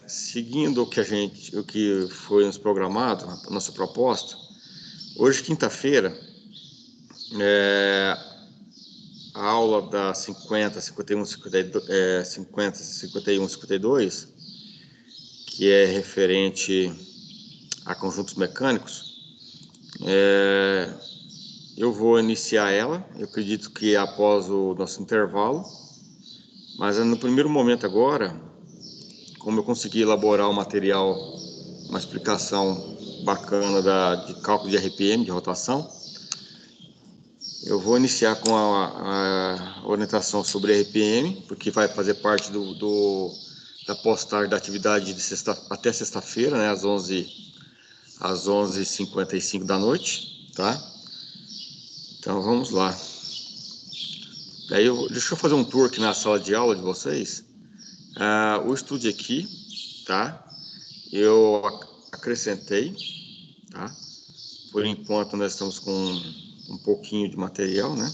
Seguindo o que foi nos programado, a nossa proposta, hoje, quinta-feira, a aula da 50, 51, 52, que é referente a conjuntos mecânicos, eu vou iniciar ela, eu acredito que após o nosso intervalo, mas no primeiro momento agora, como eu consegui elaborar o material, uma explicação bacana de cálculo de RPM, de rotação, eu vou iniciar com a orientação sobre RPM, porque vai fazer parte da postagem da atividade de até sexta-feira, né, às 11h55 da noite, tá? Então vamos lá. Daí deixa eu fazer um tour aqui na sala de aula de vocês. O estude aqui, tá? Eu acrescentei, tá? Por enquanto nós estamos com um pouquinho de material, né?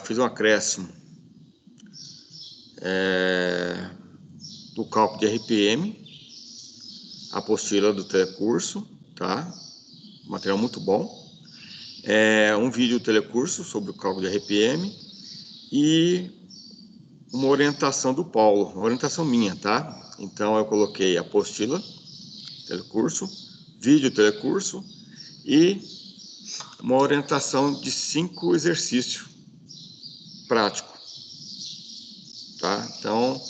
Fiz um acréscimo do cálculo de RPM, a apostila do telecurso, tá? Material muito bom. Um vídeo do telecurso sobre o cálculo de RPM e uma orientação do Paulo, uma orientação minha, tá? Então eu coloquei a apostila, telecurso, vídeo telecurso e uma orientação de 5 exercícios práticos, tá? Então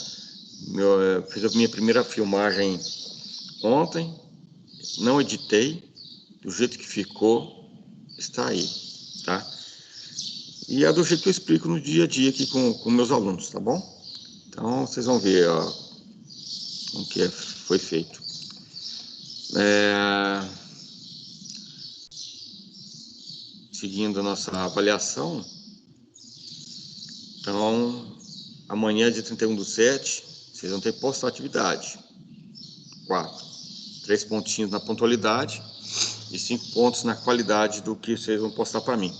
eu fiz a minha primeira filmagem ontem, não editei, do jeito que ficou, está aí, tá? E é do jeito que eu explico no dia a dia aqui com meus alunos, tá bom? Então vocês vão ver, ó, o que foi feito. Seguindo a nossa avaliação, então amanhã, dia 31/7, vocês vão ter que postar atividade. 3 pontinhos na pontualidade e 5 pontos na qualidade do que vocês vão postar para mim.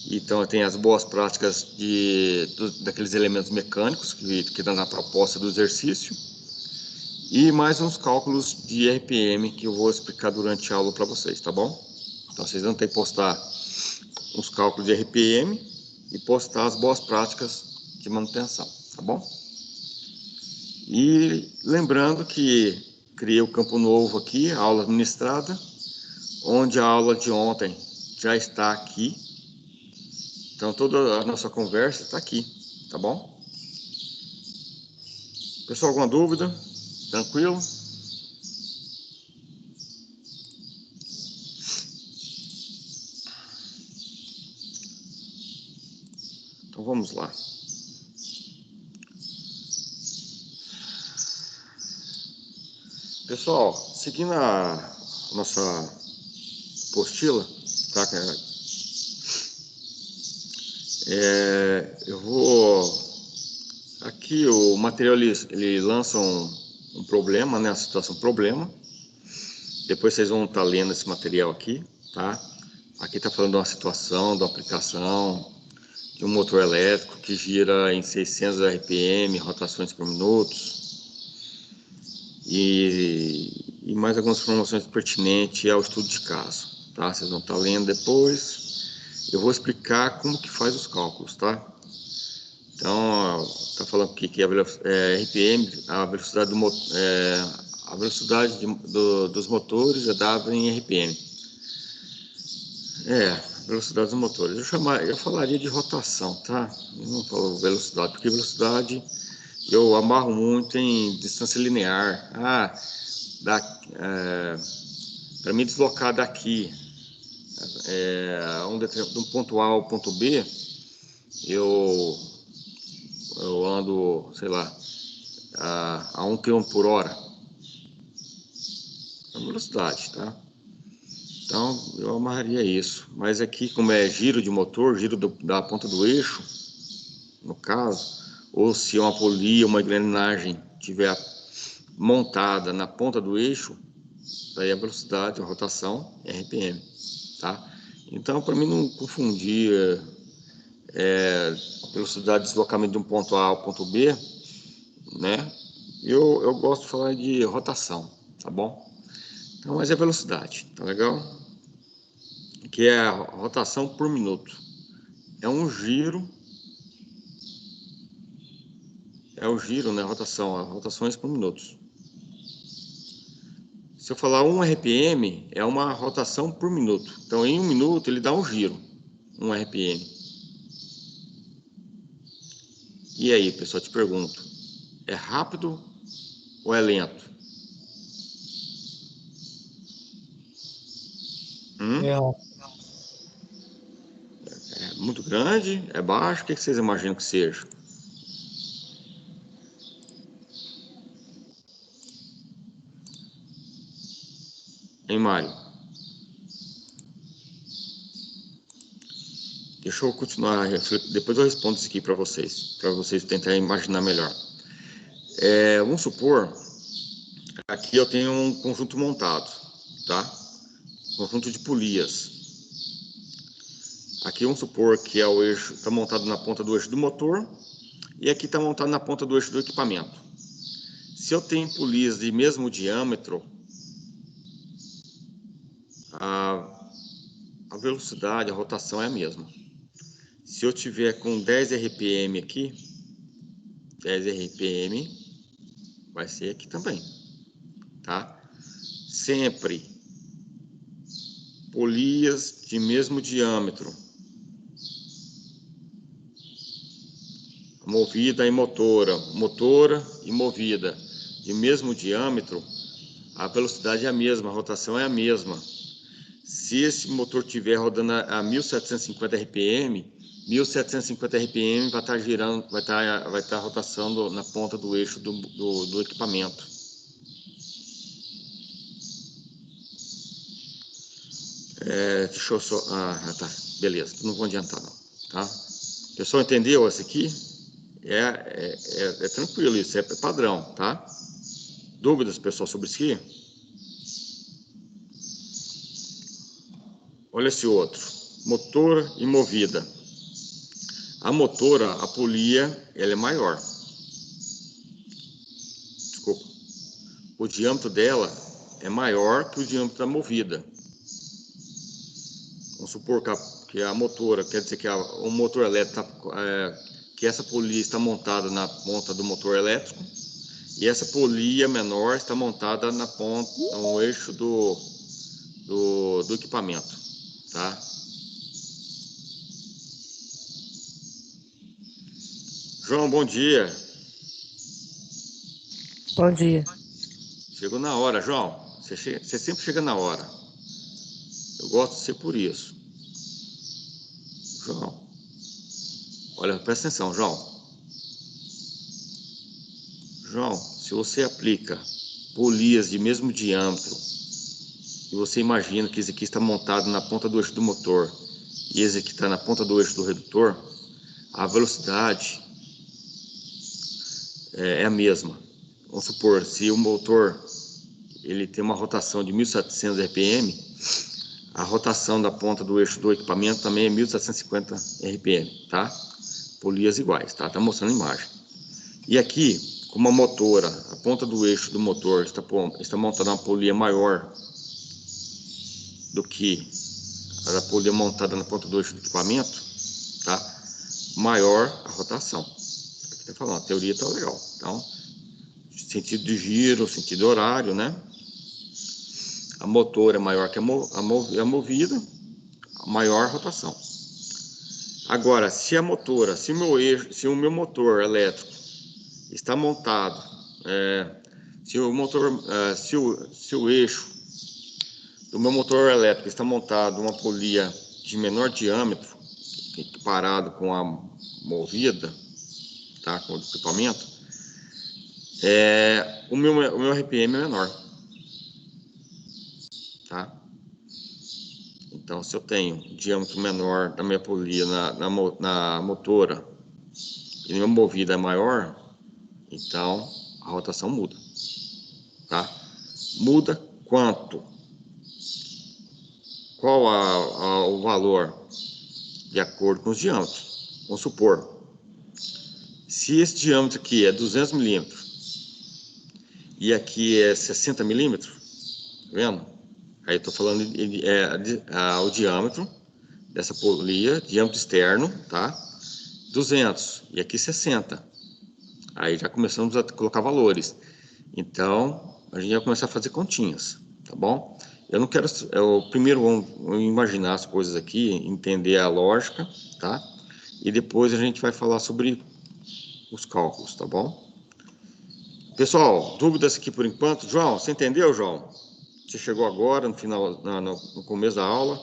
Então tem as boas práticas daqueles elementos mecânicos que dá na proposta do exercício e mais uns cálculos de RPM que eu vou explicar durante a aula para vocês, tá bom? Então vocês vão ter que postar os cálculos de RPM e postar as boas práticas de manutenção, tá bom? E lembrando que criei o campo novo aqui, a aula administrada, onde a aula de ontem já está aqui. Então toda a nossa conversa está aqui, tá bom? Pessoal, alguma dúvida? Tranquilo? Então vamos lá. Pessoal, seguindo a nossa apostila, tá? Eu vou... Aqui o material ele lança um problema, né? A situação problema. Depois vocês vão estar lendo esse material aqui, tá? Aqui está falando de uma situação, de uma aplicação, de um motor elétrico que gira em 600 RPM, rotações por minuto. E mais algumas informações pertinentes ao estudo de caso, tá? Vocês vão estar lendo depois. Eu vou explicar como que faz os cálculos, tá? Então, está falando aqui que a RPM, a velocidade dos motores é dada em RPM. Velocidade dos motores. Eu falaria de rotação, tá? Eu não falo velocidade, porque velocidade eu amarro muito em distância linear. Para me deslocar daqui, de um ponto A ao ponto B, eu ando, sei lá, a 1 km por hora. É velocidade, tá? Então, eu amarraria isso. Mas aqui, como é giro de motor, giro da ponta do eixo, no caso, ou se uma polia, uma engrenagem tiver montada na ponta do eixo, daí a velocidade, a rotação, é RPM, tá? Então, para mim não confundir velocidade de deslocamento de um ponto A ao ponto B, né? Eu gosto de falar de rotação, tá bom? Então, mas é velocidade, tá legal? Que é a rotação por minuto. É um giro, né? Rotações por minutos. Se eu falar 1 RPM, é uma rotação por minuto. Então, em 1 minuto, ele dá um giro, 1 RPM. E aí, pessoal, te pergunto, é rápido ou é lento? É, É muito grande? É baixo? O que vocês imaginam que seja? Hein, Mário? Deixa eu continuar, depois eu respondo isso aqui para vocês tentarem imaginar melhor. Vamos supor, aqui eu tenho um conjunto montado, tá? Conjunto de polias. Aqui vamos supor que é o eixo, está montado na ponta do eixo do motor e aqui está montado na ponta do eixo do equipamento. Se eu tenho polias de mesmo diâmetro, a velocidade, a rotação é a mesma. Se eu tiver com 10 RPM aqui, 10 RPM, vai ser aqui também, tá? Sempre polias de mesmo diâmetro, movida e motora e movida de mesmo diâmetro, a velocidade é a mesma, a rotação é a mesma. Se esse motor estiver rodando a 1750 RPM, 1750 RPM vai estar girando, vai estar rotação na ponta do eixo do equipamento. Deixa eu só. Tá. Beleza, não vou adiantar não. Tá? O pessoal entendeu essa aqui? É tranquilo, isso é padrão, tá? Dúvidas, pessoal, sobre isso aqui? Olha esse outro. Motor e movida. A motora, a polia, ela é maior. Desculpa. O diâmetro dela é maior que o diâmetro da movida. Vamos supor que a motora, quer dizer que o motor elétrico, que essa polia está montada na ponta do motor elétrico e essa polia menor está montada na ponta, no eixo do equipamento, tá? João, bom dia. bom dia. Chegou na hora, João. Você sempre chega na hora. Eu gosto de ser por isso. João, olha, presta atenção, João. João, se você aplica polias de mesmo diâmetro e você imagina que esse aqui está montado na ponta do eixo do motor e esse aqui está na ponta do eixo do redutor, a velocidade é a mesma. Vamos supor, se o motor ele tem uma rotação de 1700 RPM, a rotação da ponta do eixo do equipamento também é 1750 RPM, tá? Polias iguais, tá? Tá mostrando a imagem. E aqui, como a motora, a ponta do eixo do motor está montada uma polia maior do que a polia montada na ponta do eixo do equipamento, tá? Maior a rotação. Aqui tá falando, a teoria tá legal. Então, sentido de giro, sentido horário, né? A motor é maior que a movida, a maior rotação. Agora, se o meu motor elétrico está montado, se o eixo do meu motor elétrico está montado uma polia de menor diâmetro, equiparado com a movida, tá, com o equipamento, o meu RPM é menor, tá? Então, se eu tenho diâmetro menor da minha polia na motora e minha movida é maior, então a rotação muda, tá? Muda quanto? Qual o valor? De acordo com os diâmetros. Vamos supor, se esse diâmetro aqui é 200 milímetros e aqui é 60 milímetros, tá vendo? Aí eu tô falando o diâmetro dessa polia, diâmetro externo, tá? 200, e aqui 60. Aí já começamos a colocar valores. Então, a gente vai começar a fazer continhas, tá bom? Eu não quero... primeiro vamos imaginar as coisas aqui, entender a lógica, tá? E depois a gente vai falar sobre os cálculos, tá bom? Pessoal, dúvidas aqui por enquanto? João, você entendeu, João? Você chegou agora, no final, no começo da aula.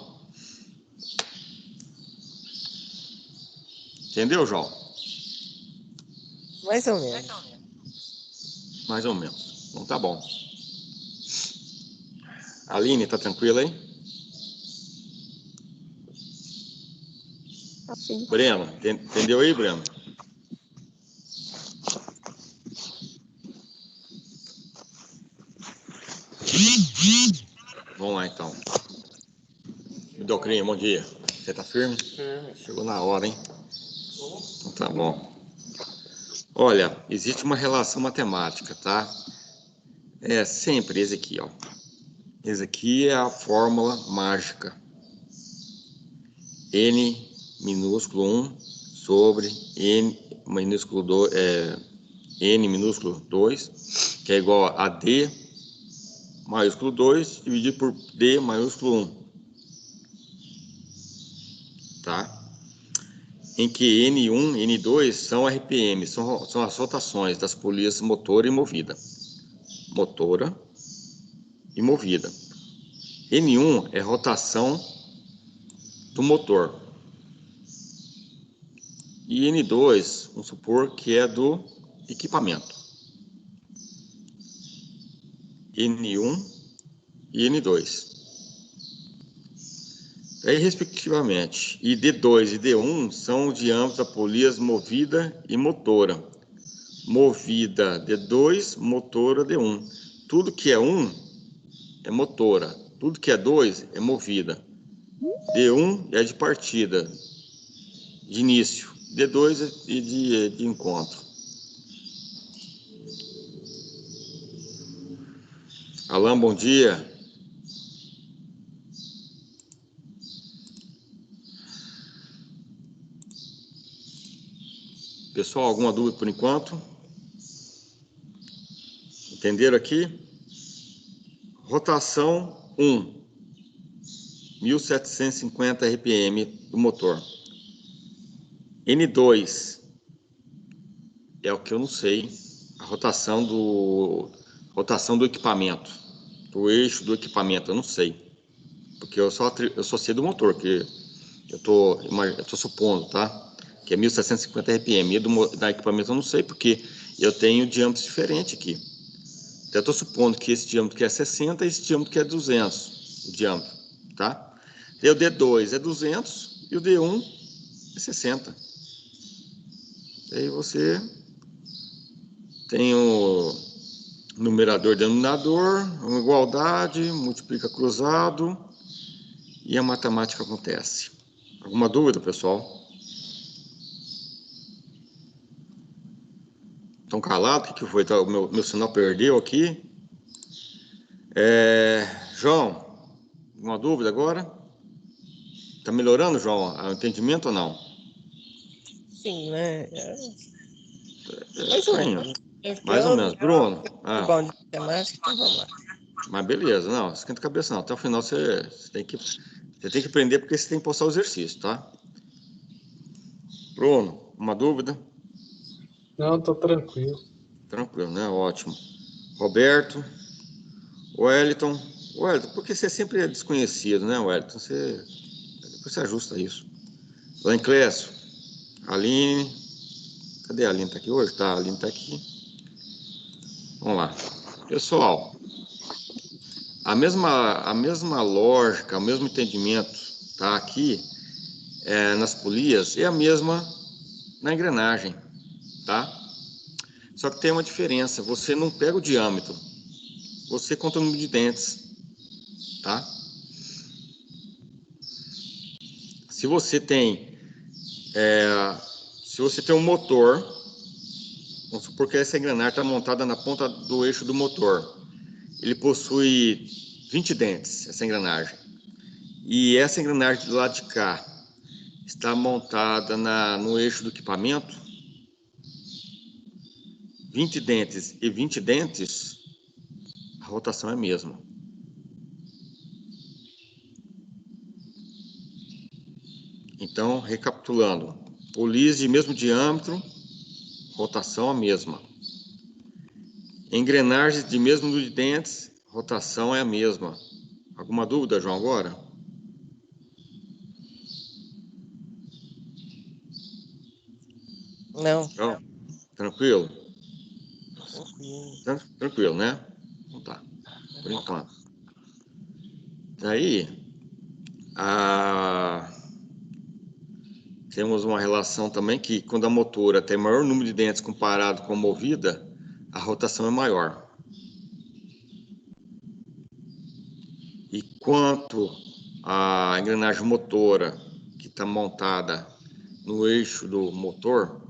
Entendeu, João? Mais ou menos. Mais ou menos. Então tá bom. Aline, tá tranquila aí? Assim. Breno, entendeu aí, Breno? Vamos lá, então. Docrinha, bom dia. Você tá firme? Chegou na hora, hein? Então tá bom. Olha, existe uma relação matemática, tá? É sempre esse aqui, ó. Esse aqui é a fórmula mágica. N minúsculo 1 sobre N minúsculo 2, N minúsculo 2, que é igual a D maiúsculo 2 dividido por D maiúsculo 1. Tá? Em que N1 e N2 são RPM, são as rotações das polias motora e movida. Motora e movida. N1 é rotação do motor. E N2, vamos supor que é do equipamento. N1 e N2. Aí, respectivamente, e D2 e D1 são o diâmetro da polias movida e motora. Movida D2, motora D1. Tudo que é 1 é motora, tudo que é 2 é movida. D1 é de partida, de início. D2 é de encontro. Alain, bom dia. Pessoal, alguma dúvida por enquanto? Entenderam aqui? Rotação 1, 1750 RPM do motor. N2 é o que eu não sei, a rotação do equipamento, do eixo do equipamento, eu não sei, porque eu só sei do motor, que eu tô supondo, tá? Que é 1750 RPM, e da equipamento eu não sei, porque eu tenho diâmetros diferentes aqui. Então, eu estou supondo que esse diâmetro que é 60 e esse diâmetro que é 200, o diâmetro, tá? E o D2 é 200 e o D1 é 60. Aí você tem o numerador e denominador, uma igualdade, multiplica cruzado e a matemática acontece. Alguma dúvida, pessoal? Estão calados? O que foi? O meu sinal perdeu aqui. João, alguma dúvida agora? Tá melhorando, João, o entendimento ou não? Sim, né? Mais ou menos. Mais ou menos. Bruno? Bom de matemática, então vamos lá. Mas beleza, não, esquenta a cabeça não. Até o final você tem que aprender, porque você tem que postar o exercício, tá? Bruno, uma dúvida? Não, tô tranquilo. Tranquilo, né? Ótimo. Roberto, Wellington, porque você sempre é desconhecido, né, Wellington? Depois você ajusta isso. Lanclécio, Aline, cadê a Aline? Tá aqui hoje? Tá, a Aline tá aqui. Vamos lá. Pessoal, a mesma lógica, o mesmo entendimento, tá aqui nas polias, é a mesma na engrenagem, tá? Só que tem uma diferença, você não pega o diâmetro, você conta o número de dentes, tá? Se você tem um motor Vamos supor que essa engrenagem está montada na ponta do eixo do motor. Ele possui 20 dentes, essa engrenagem. E essa engrenagem do lado de cá está montada no eixo do equipamento. 20 dentes e 20 dentes, a rotação é a mesma. Então, recapitulando, polias de mesmo diâmetro, rotação a mesma. Engrenagens de mesmo número de dentes, rotação é a mesma. Alguma dúvida, João, agora? Não. Não? Tranquilo? Tranquilo. Tranquilo, né? Então tá, por enquanto. Daí, temos uma relação também que quando a motora tem maior número de dentes comparado com a movida, a rotação é maior. E quanto a engrenagem motora que está montada no eixo do motor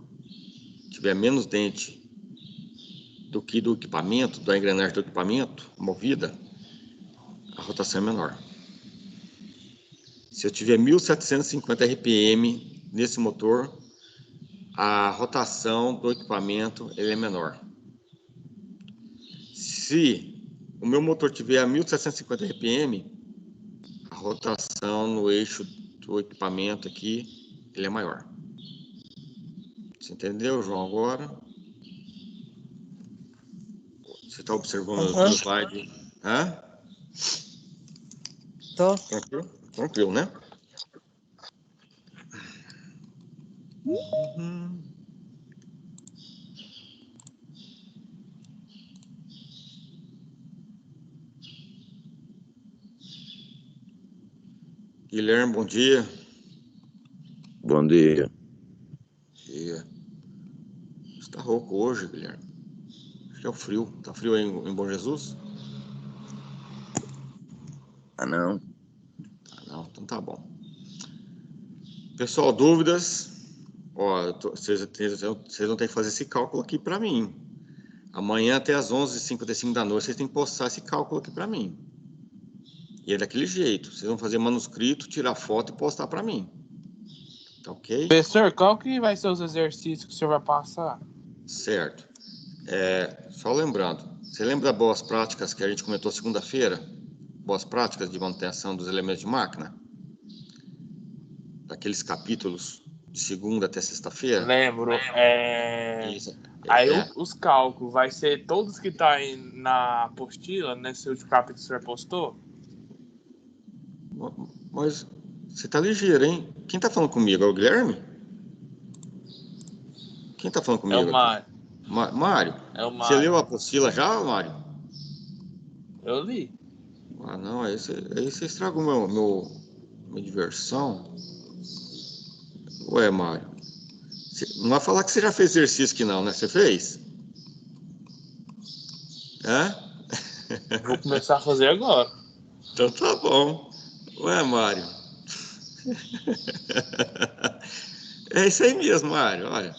tiver menos dente do que do equipamento, da engrenagem do equipamento movida, a rotação é menor. Se eu tiver 1750 RPM nesse motor, a rotação do equipamento ele é menor. Se o meu motor tiver a 1750 RPM, a rotação no eixo do equipamento aqui ele é maior. Você entendeu, João, agora? Você está observando o slide? Hã? Tô. Tranquilo? Tranquilo, né? Uhum. Guilherme, bom dia. Bom dia. Você está rouco hoje, Guilherme? Acho que é o frio. Tá frio aí em Bom Jesus? Ah, não. Ah, não, então tá bom. Pessoal, dúvidas? Ó, vocês vão ter que fazer esse cálculo aqui para mim. Amanhã até às 11h55 da noite vocês têm que postar esse cálculo aqui para mim. E é daquele jeito. Vocês vão fazer manuscrito, tirar foto e postar para mim. Tá ok? Professor, qual que vai ser os exercícios que o senhor vai passar? Certo. Só lembrando, você lembra das boas práticas que a gente comentou segunda-feira? Boas práticas de manutenção dos elementos de máquina? Daqueles capítulos de segunda até sexta-feira? Lembro. Isso. Aí os cálculos, vai ser todos que tá aí na apostila, nesse último capítulo que o senhor postou? Mas você tá ligeiro, hein? Quem tá falando comigo? É o Guilherme? Quem tá falando É comigo o aqui? Mário. Mário? É o Você leu a Mário. apostila já, Mário? Eu li. Ah, não, aí você estragou minha diversão. Ué, Mário, não vai falar que você já fez exercício aqui não, né? Você fez? Vou começar a fazer agora. Então tá bom. Ué, Mário. É isso aí mesmo, Mário, olha.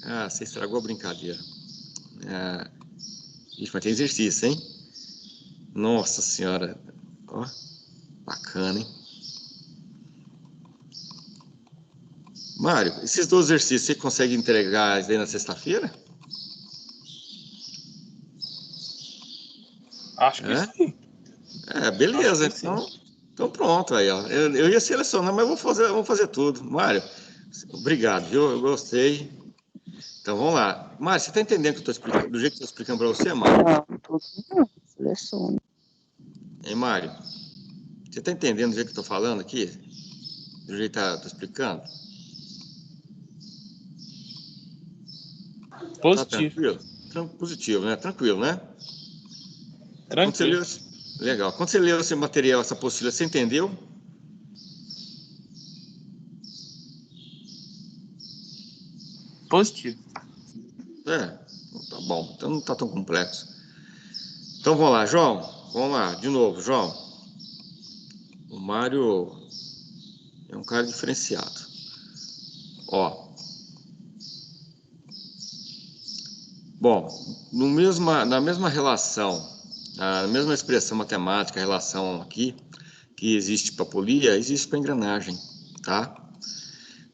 Ah, você estragou a brincadeira. Ixi, mas tem exercício, hein? Nossa senhora. Ó, bacana, hein? Mário, esses 2 exercícios, você consegue entregar isso aí na sexta-feira? Acho que sim. Beleza. Acho que sim. Então pronto aí, ó. Eu ia selecionar, mas vou fazer tudo. Mário, obrigado, viu? Eu gostei. Então vamos lá. Mário, você tá entendendo que eu tô explicando, do jeito que eu tô explicando para você, Mário? Não, selecione. Hein, Mário? Você tá entendendo do jeito que eu tô falando aqui? Do jeito que eu tô explicando? Tá Positivo. tranquilo? Positivo, né? Tranquilo, né? Quando você Tranquilo. leu, legal. Quando você leu esse material, essa apostila, você entendeu? Positivo. Tá bom. Então não tá tão complexo. Então vamos lá, João. Vamos lá, de novo, João. O Mário é um cara diferenciado. Ó. Bom, na mesma relação, na mesma expressão matemática, a relação aqui, que existe para polia, existe para engrenagem, tá?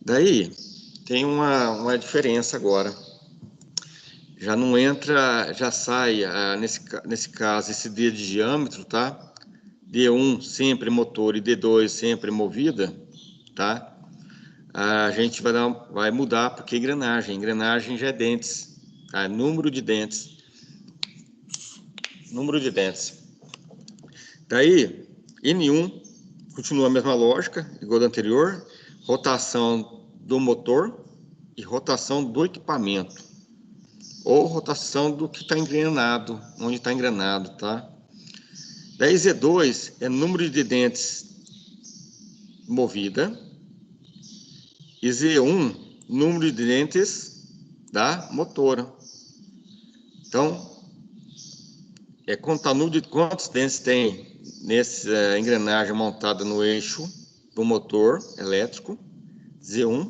Daí, tem uma diferença agora. Já não entra, já sai, nesse caso, esse D de diâmetro, tá? D1 sempre motor e D2 sempre movida, tá? A gente vai mudar porque engrenagem já é dentes, tá? Número de dentes. Daí, N1 continua a mesma lógica, igual da anterior, rotação do motor e rotação do equipamento, ou rotação do que está engrenado, onde está engrenado, tá? Daí Z2 é número de dentes movida, e Z1, número de dentes da motora. Então, contar o número de quantos dentes tem nessa engrenagem montada no eixo do motor elétrico, Z1.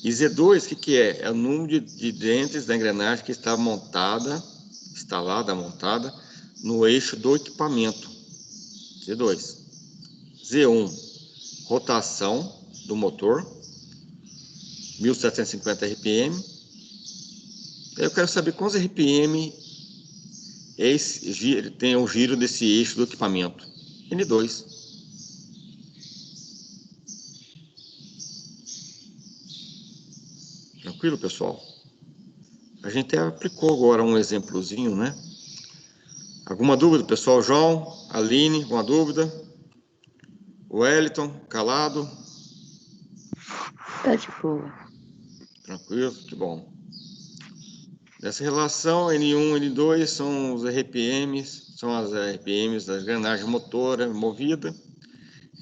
E Z2, o que é? É o número de dentes da engrenagem que está montada no eixo do equipamento, Z2. Z1, rotação do motor, 1750 RPM. Eu quero saber quantos RPM tem o giro desse eixo do equipamento. N2. Tranquilo, pessoal? A gente aplicou agora um exemplozinho, né? Alguma dúvida, pessoal? João, Aline, alguma dúvida? Wellington, calado? Tá de boa. Tranquilo, que bom. Nessa relação, N1 e N2 são os RPMs, são as RPMs da engrenagem motora e movida,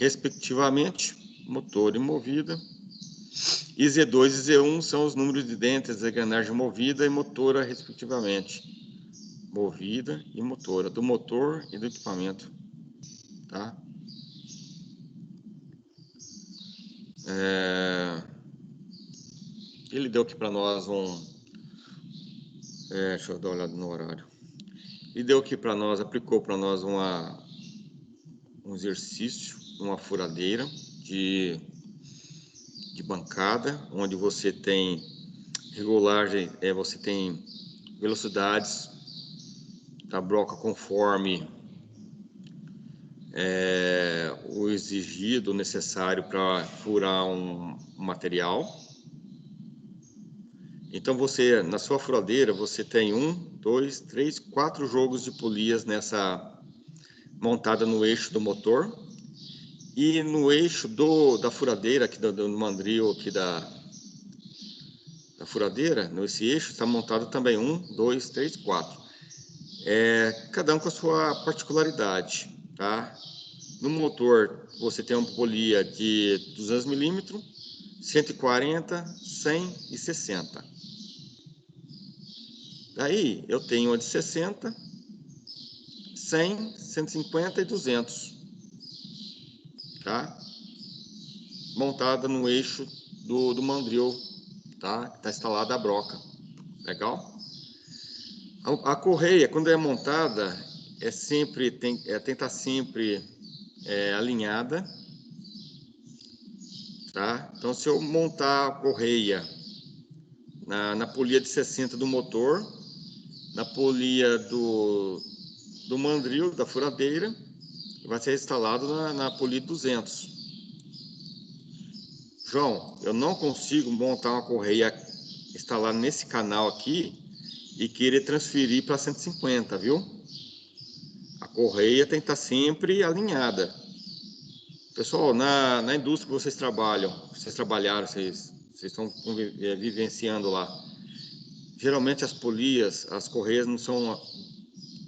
respectivamente, motor e movida. E Z2 e Z1 são os números de dentes da engrenagem movida e motora, respectivamente. Movida e motora, do motor e do equipamento, tá? Ele deu aqui para nós deixa eu dar uma olhada no horário. Ele deu aqui para nós, aplicou para nós um exercício, uma furadeira de bancada, onde você tem regulagem, você tem velocidades da broca conforme o exigido, necessário para furar um material. Então você, na sua furadeira, você tem 1, 2, 3, 4 jogos de polias montada no eixo do motor. E no eixo da furadeira, aqui do mandril aqui da furadeira, nesse eixo está montado também 1, 2, 3, 4. Cada um com a sua particularidade, tá? No motor, você tem uma polia de 200 milímetros, 140, 100 e 60. Daí, eu tenho uma de 60, 100, 150 e 200, tá? Montada no eixo do mandril, tá? Está instalada a broca, legal? A correia, quando é montada, tem que estar sempre alinhada, tá? Então, se eu montar a correia na polia de 60 do motor, na polia do mandril, da furadeira, vai ser instalado na polia 200. João, eu não consigo montar uma correia instalada nesse canal aqui e querer transferir para 150, viu? A correia tem que estar sempre alinhada. Pessoal, na indústria que vocês trabalharam, vocês estão vivenciando lá, geralmente as polias, as correias não são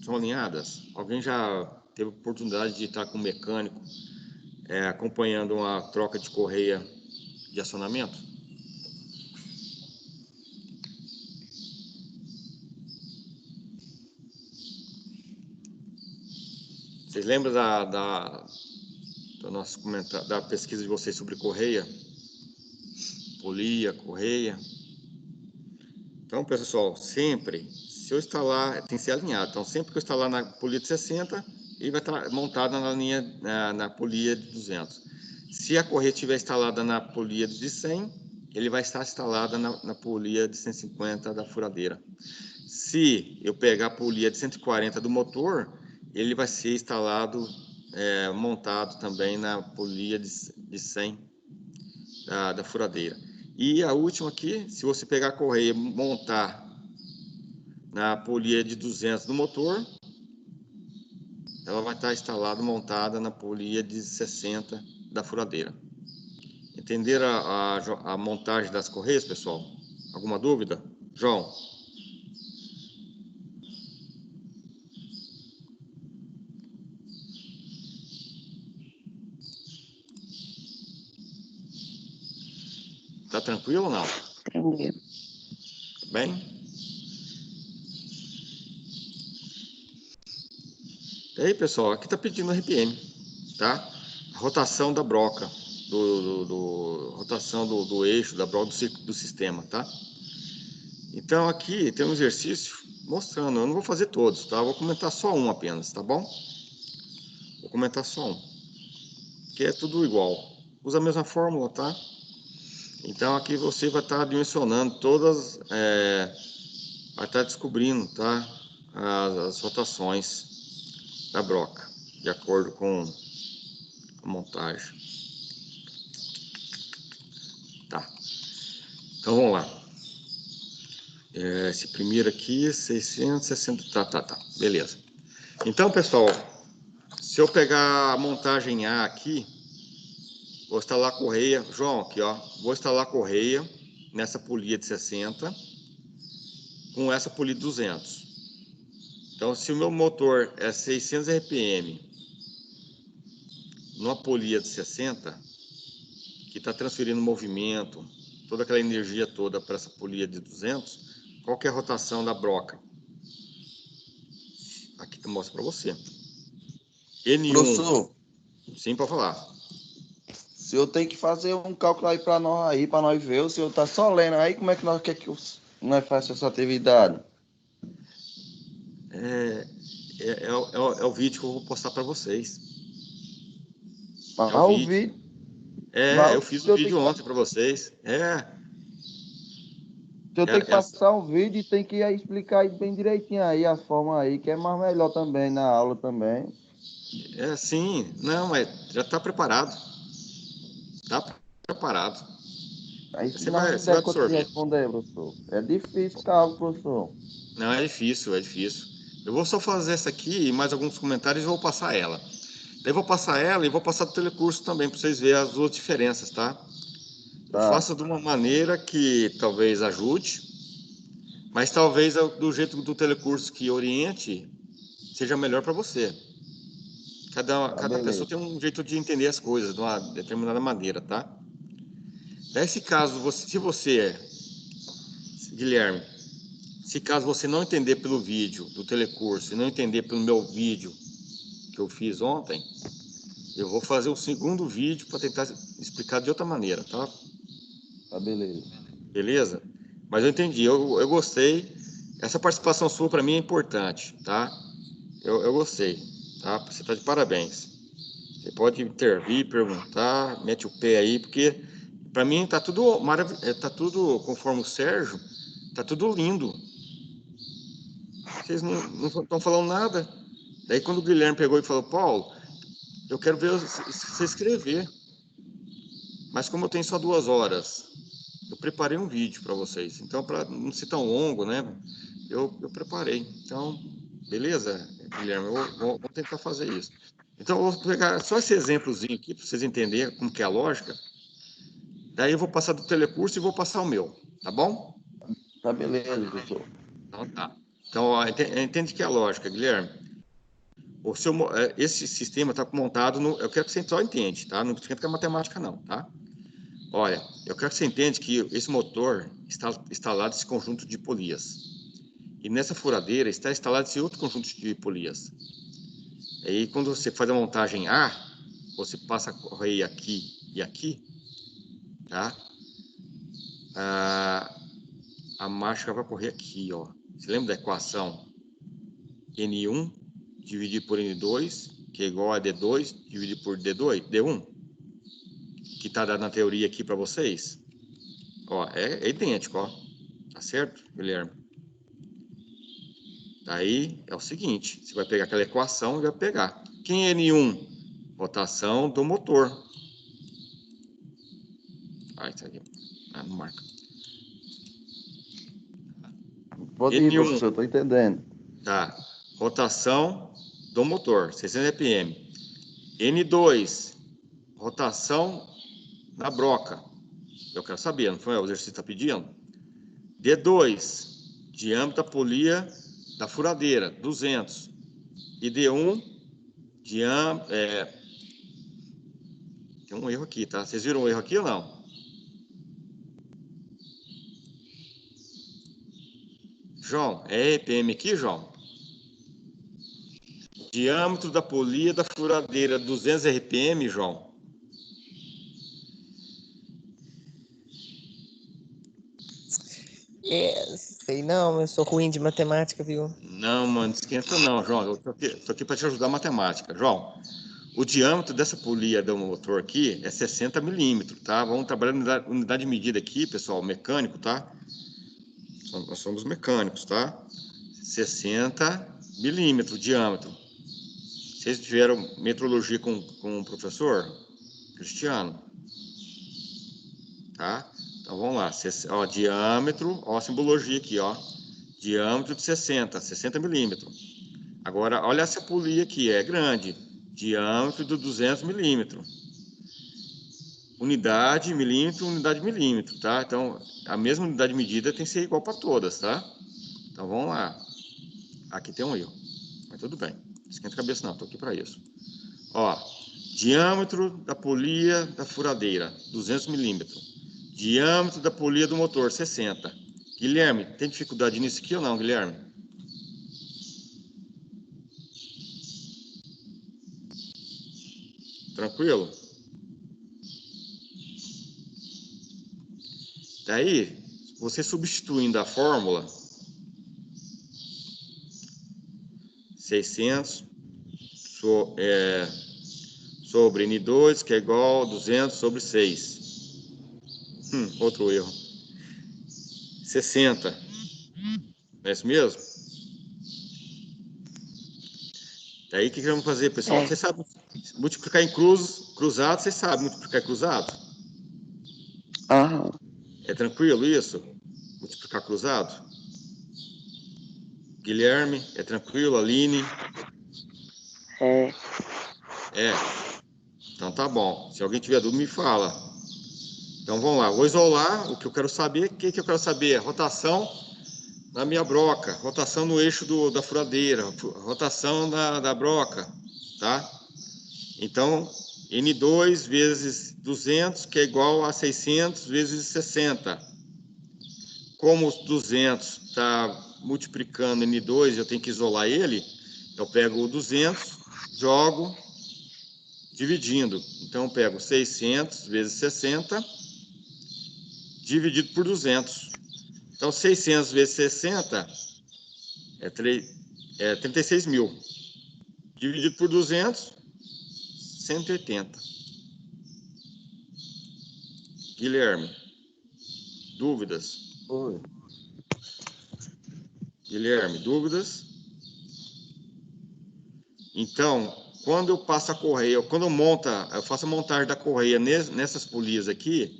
alinhadas. Alguém já teve oportunidade de estar com um mecânico acompanhando uma troca de correia de acionamento? Vocês lembram do nosso comentário, da pesquisa de vocês sobre correia? Polia, correia. Então, pessoal, sempre, se eu instalar, tem que ser alinhado. Então, sempre que eu instalar na polia de 60, ele vai estar montado na linha, na polia de 200. Se a correia estiver instalada na polia de 100, ele vai estar instalada na polia de 150 da furadeira. Se eu pegar a polia de 140 do motor, ele vai ser instalado, montado também na polia de 100 da furadeira. E a última aqui, se você pegar a correia e montar na polia de 200 do motor, ela vai estar instalada, montada na polia de 60 da furadeira. Entenderam a montagem das correias, pessoal? Alguma dúvida? João? Tá tranquilo ou não? Entendi. Bem? E aí, pessoal, aqui tá pedindo RPM, tá? A rotação da broca, rotação do eixo, da broca do sistema, tá? Então, aqui tem um exercício mostrando, eu não vou fazer todos, tá? Eu vou comentar só um apenas, tá bom? Vou comentar só um, que é tudo igual. Usa a mesma fórmula, tá? Então, aqui você vai estar dimensionando todas, vai estar descobrindo, tá? As rotações da broca, de acordo com a montagem. Tá. Então, vamos lá. Esse primeiro aqui, 660, tá, beleza. Então, pessoal, se eu pegar a montagem A aqui, vou instalar a correia, João, aqui, ó, vou instalar a correia nessa polia de 60 com essa polia de 200. Então, se o meu motor é 600 RPM numa polia de 60, que está transferindo movimento, toda aquela energia toda para essa polia de 200, qual que é a rotação da broca? Aqui eu mostro para você. N1. Professor, Sim, pode falar. o senhor tem que fazer um cálculo aí para nós ver. O senhor tá só lendo aí, como é que nós quer que nós faça essa atividade? É o vídeo que eu vou postar para vocês. Mas o o vídeo. vídeo. Eu fiz o vídeo ontem para vocês. O senhor tem que passar um vídeo e tem que explicar aí bem direitinho aí a forma aí, que é mais melhor também na aula também. Sim. Não, mas já está preparado. Está preparado. Aí Você nós vai não der conta de absorver. responder, professor. É difícil cálculo, professor. Não, é difícil, é difícil. Eu vou só fazer essa aqui e mais alguns comentários e vou passar ela. Daí vou passar ela e vou passar do telecurso também, para vocês verem as duas diferenças, tá? Eu faço de uma maneira que talvez ajude, mas talvez do jeito do telecurso que oriente seja melhor para você. Cada pessoa tem um jeito de entender as coisas de uma determinada maneira, tá? Nesse caso, se você, Guilherme, se caso você não entender pelo vídeo do telecurso e não entender pelo meu vídeo que eu fiz ontem, eu vou fazer o segundo vídeo para tentar explicar de outra maneira, tá? Tá, beleza. Beleza? Mas eu entendi, eu gostei. Essa participação sua para mim é importante, tá? Eu gostei, tá? Você tá de parabéns. Você pode intervir, perguntar, mete o pé aí, porque para mim tá tudo maravilhoso, tá tudo conforme o Sérgio, tá tudo lindo. Vocês não estão falando nada. Daí quando o Guilherme pegou e falou, Paulo, eu quero ver você escrever. Mas como eu tenho só 2 horas, eu preparei um vídeo para vocês. Então, para não ser tão longo, né? Eu preparei. Então, beleza, Guilherme? Vou tentar fazer isso. Então, eu vou pegar só esse exemplozinho aqui para vocês entenderem como que é a lógica. Daí eu vou passar do telecurso e vou passar o meu, tá bom? Tá, beleza, professor. Então, tá. Então, ó, entende que é a lógica, Guilherme. Esse sistema está montado no... Eu quero que você só entende, tá? Não esquenta com a matemática, não, tá? Olha, eu quero que você entenda que esse motor está instalado esse conjunto de polias. E nessa furadeira está instalado esse outro conjunto de polias. Aí, quando você faz a montagem A, você passa a correia aqui e aqui, tá? a marcha vai correr aqui, ó. Você lembra da equação? N1 dividido por N2, que é igual a D2 dividido por D1, que está dado na teoria aqui para vocês. Ó, é idêntico, ó. Tá certo, Guilherme? Daí é o seguinte, você vai pegar aquela equação e vai pegar. Quem é N1? Rotação do motor. Ah, isso aqui. Ah, não marca. Pode ir, professor, tô entendendo. Tá. Rotação do motor, 600 RPM. N2, rotação na broca. Eu quero saber, não foi? O exercício está pedindo. D2, diâmetro da polia da furadeira, 200. E D1, diâmetro... Tem um erro aqui, tá? Vocês viram o erro aqui ou não? João, é RPM aqui, João? Diâmetro da polia da furadeira, 200 RPM, João? Sei não, eu sou ruim de matemática, viu? Não, mano, esquenta não, João. Eu tô aqui para te ajudar a matemática. João, o diâmetro dessa polia do motor aqui é 60 milímetros, tá? Vamos trabalhar na unidade de medida aqui, pessoal, mecânico, tá? Nós somos mecânicos, tá? 60 milímetros de diâmetro. Vocês tiveram metrologia com o professor Cristiano? Tá? Então vamos lá. Ó, diâmetro, ó a simbologia aqui, ó. Diâmetro de 60 milímetros. Agora, olha essa polia aqui, é grande. Diâmetro de 200 milímetros. Unidade, milímetro, tá? Então, a mesma unidade de medida tem que ser igual para todas, tá? Então, vamos lá. Aqui tem um erro, mas tudo bem. Não esquenta a cabeça não, tô aqui para isso. Ó, diâmetro da polia da furadeira, 200 milímetros. Diâmetro da polia do motor, 60. Guilherme, tem dificuldade nisso aqui ou não, Guilherme? Tranquilo? Daí, você substituindo a fórmula 600 sobre N2, que é igual a 200 sobre 6. Outro erro. 60. Não é isso mesmo? Daí, o que vamos fazer, pessoal? Vocês sabem multiplicar em cruzado, vocês sabem multiplicar em cruzado? Aham. É tranquilo isso? Multiplicar cruzado? Guilherme, é tranquilo? Aline? É. Então tá bom. Se alguém tiver dúvida, me fala. Então vamos lá. Vou isolar. O que eu quero saber, o que eu quero saber? Rotação na minha broca, rotação no eixo da furadeira, rotação da broca, tá? Então, N2 vezes 200, que é igual a 600 vezes 60. Como os 200 está multiplicando N2, eu tenho que isolar ele, eu pego o 200, jogo, dividindo. Então, eu pego 600 vezes 60, dividido por 200. Então, 600 vezes 60 é 36 mil. Dividido por 200, 180. Guilherme, dúvidas? Oi. Guilherme, dúvidas? Então, quando eu passo a correia, quando eu faço a montagem da correia nessas polias aqui,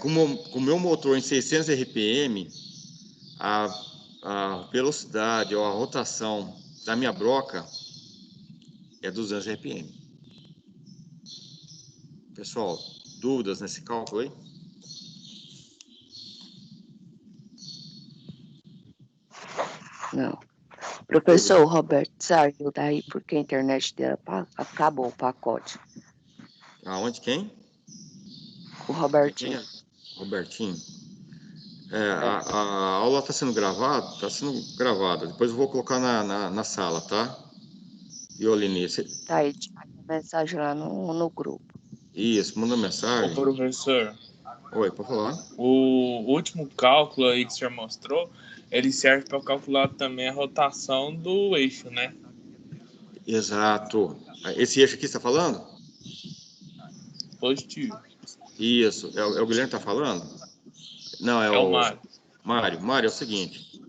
com o meu motor em 600 RPM, a velocidade ou a rotação da minha broca é 200 RPM. Pessoal, dúvidas nesse cálculo aí? Não. Professor, o Roberto saiu daí porque a internet dela acabou o pacote. Aonde quem? O Robertinho. Robertinho. A aula está sendo gravada, Depois eu vou colocar na sala, tá? E Oline, Tá aí, mensagem lá no grupo. isso, manda mensagem. Ô, professor, Oi, pode falar? O último cálculo aí que o senhor mostrou, ele serve para calcular também a rotação do eixo, né? Exato. Esse eixo aqui você está falando? Positivo. Isso. É o Guilherme que está falando? Não, é É o o Mário. Mário. Mário, é o seguinte.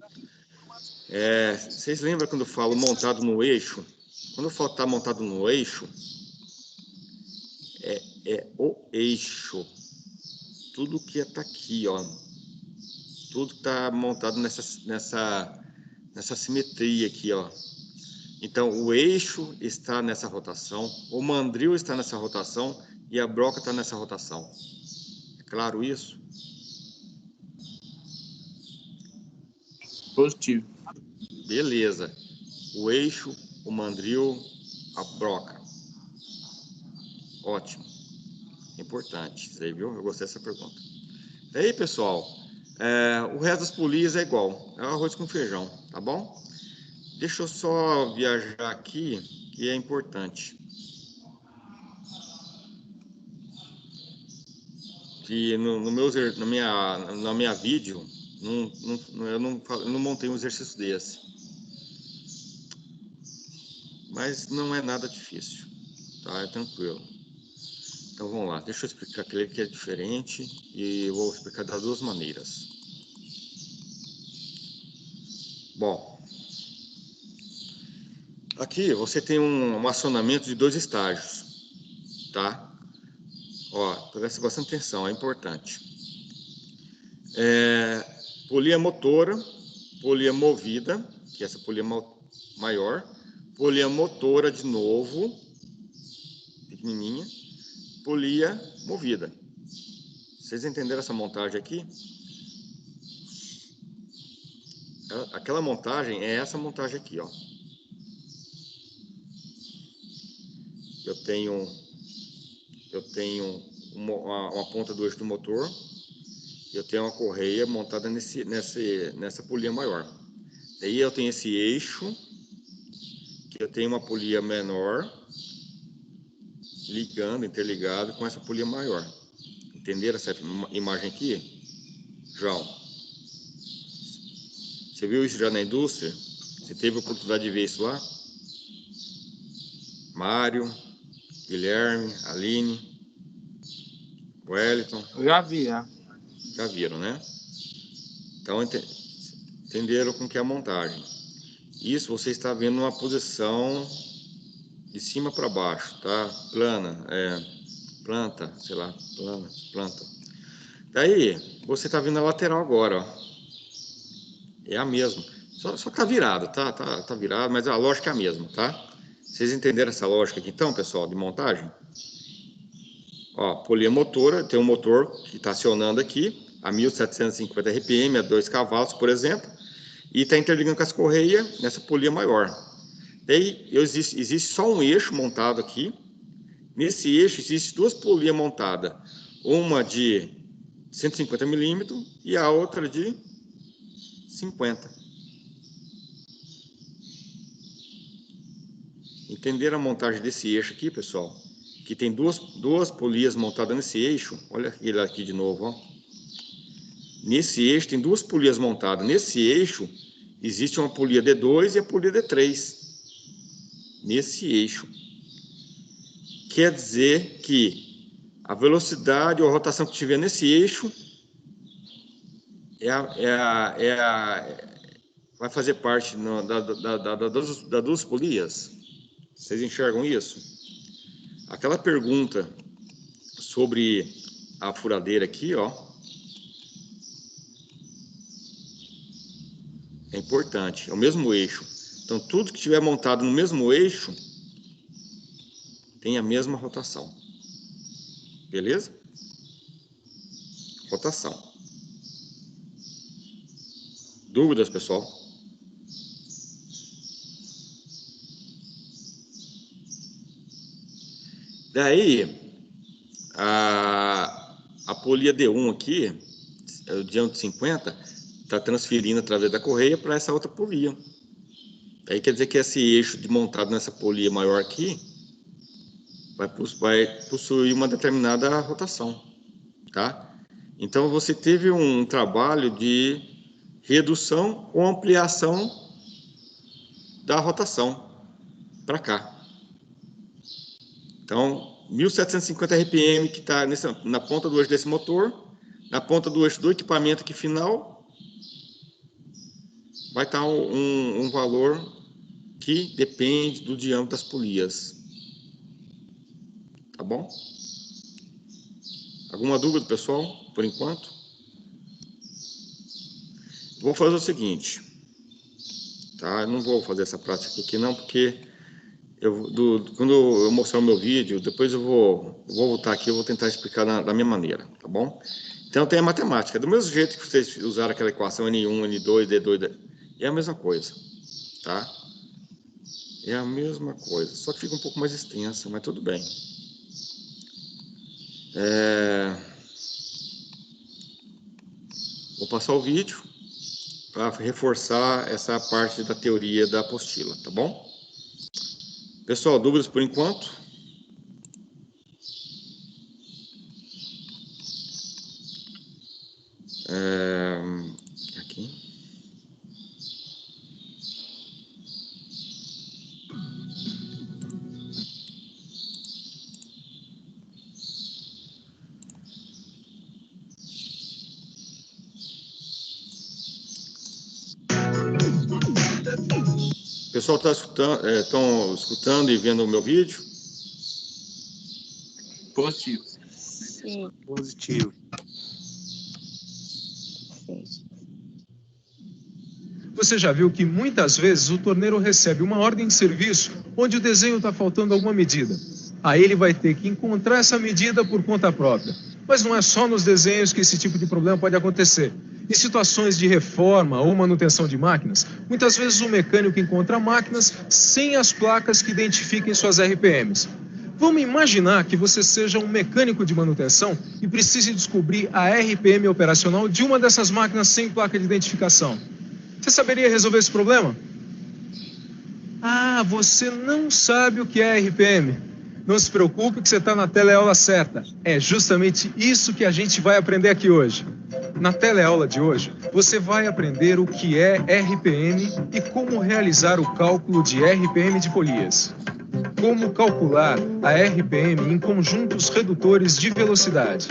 Vocês lembram quando eu falo montado no eixo? Quando eu falo que está montado no eixo, é o eixo. Tudo que está aqui, ó. Tudo está montado nessa simetria aqui, ó. Então, o eixo está nessa rotação, o mandril está nessa rotação e a broca está nessa rotação. É claro isso? Positivo. Beleza. O eixo, o mandril, a broca. Ótimo. Importante. Isso aí, viu? Eu gostei dessa pergunta. E aí, pessoal, o resto das polias é igual. É arroz com feijão, tá bom? Deixa eu só viajar aqui, que é importante. Que na minha vídeo, eu não montei um exercício desse. Mas não é nada difícil, tá? É tranquilo. Então vamos lá, deixa eu explicar aquele que é diferente e eu vou explicar das duas maneiras. Bom, aqui você tem um acionamento de 2 estágios, tá? Ó, presta bastante atenção, é importante. Polia motora, polia movida, que é essa polia maior, polia motora de novo, pequenininha, polia movida. Vocês entenderam essa montagem aqui? Aquela montagem é essa montagem aqui, ó. Eu tenho uma ponta do eixo do motor, eu tenho uma correia montada nessa polia maior. Daí eu tenho esse eixo, que eu tenho uma polia menor, interligado com essa polia maior. Entenderam essa imagem aqui? João, você viu isso já na indústria? Você teve a oportunidade de ver isso lá? Mário, Guilherme, Aline, Wellington. Já vi, já. Já viram, né? Então, entenderam com que é a montagem. Isso você está vendo uma posição de cima para baixo, tá? Planta, sei lá, planta. Daí, você está vendo a lateral agora, ó. É a mesma. Só tá virado, tá? Tá virado, mas a lógica é a mesma, tá? Vocês entenderam essa lógica aqui, então, pessoal, de montagem? Ó, polia motora, tem um motor que está acionando aqui, a 1750 RPM, a 2 cavalos, por exemplo, e está interligando com as correias nessa polia maior. Daí, existe só um eixo montado aqui. Nesse eixo, existe 2 polias montadas, uma de 150 milímetros e a outra de 50. Entenderam a montagem desse eixo aqui, pessoal? Que tem duas polias montadas nesse eixo. Olha ele aqui de novo, ó. Nesse eixo tem 2 polias montadas. Nesse eixo existe uma polia D2 e a polia D3. Nesse eixo. Quer dizer que a velocidade ou a rotação que tiver nesse eixo vai fazer parte das 2 polias. Vocês enxergam isso? Aquela pergunta sobre a furadeira aqui, ó, é importante. É o mesmo eixo. Então, tudo que estiver montado no mesmo eixo tem a mesma rotação. Beleza? Rotação. Dúvidas, pessoal? Daí, a polia D1 aqui, o diâmetro 50, está transferindo através da correia para essa outra polia. Aí quer dizer que esse eixo montado nessa polia maior aqui vai possuir uma determinada rotação, tá? Então, você teve um trabalho de redução ou ampliação da rotação para cá. Então, 1.750 RPM que está na ponta do eixo desse motor, na ponta do eixo do equipamento aqui final, vai estar um valor que depende do diâmetro das polias. Tá bom? Alguma dúvida, pessoal, por enquanto? Vou fazer o seguinte, tá? Eu não vou fazer essa prática aqui não, porque quando eu mostrar o meu vídeo, depois eu vou voltar aqui, eu vou tentar explicar da minha maneira, tá bom? Então tem a matemática, do mesmo jeito que vocês usaram aquela equação N1, N2, D2, é a mesma coisa, tá? É a mesma coisa, só que fica um pouco mais extensa, mas tudo bem. Vou passar o vídeo para reforçar essa parte da teoria da apostila, tá bom? Pessoal, dúvidas por enquanto? Aqui. Pessoal, estão escutando e vendo o meu vídeo? Positivo. Sim, Positivo. sim. Você já viu que muitas vezes o torneiro recebe uma ordem de serviço onde o desenho está faltando alguma medida. Aí ele vai ter que encontrar essa medida por conta própria. Mas não é só nos desenhos que esse tipo de problema pode acontecer. Em situações de reforma ou manutenção de máquinas, muitas vezes o mecânico encontra máquinas sem as placas que identifiquem suas RPMs. Vamos imaginar que você seja um mecânico de manutenção e precise descobrir a RPM operacional de uma dessas máquinas sem placa de identificação. Você saberia resolver esse problema? Ah, você não sabe o que é RPM. Não se preocupe que você está na teleaula certa. É justamente isso que a gente vai aprender aqui hoje. Na teleaula de hoje, você vai aprender o que é RPM e como realizar o cálculo de RPM de polias. Como calcular a RPM em conjuntos redutores de velocidade.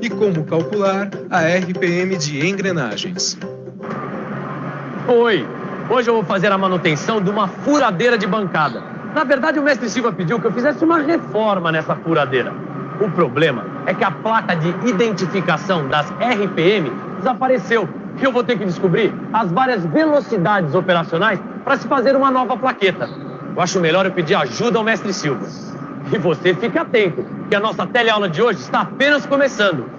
E como calcular a RPM de engrenagens. Oi, hoje eu vou fazer a manutenção de uma furadeira de bancada. Na verdade, o mestre Silva pediu que eu fizesse uma reforma nessa furadeira. O problema é que a placa de identificação das RPM desapareceu. E eu vou ter que descobrir as várias velocidades operacionais para se fazer uma nova plaqueta. Eu acho melhor eu pedir ajuda ao mestre Silva. E você fique atento, que a nossa teleaula de hoje está apenas começando.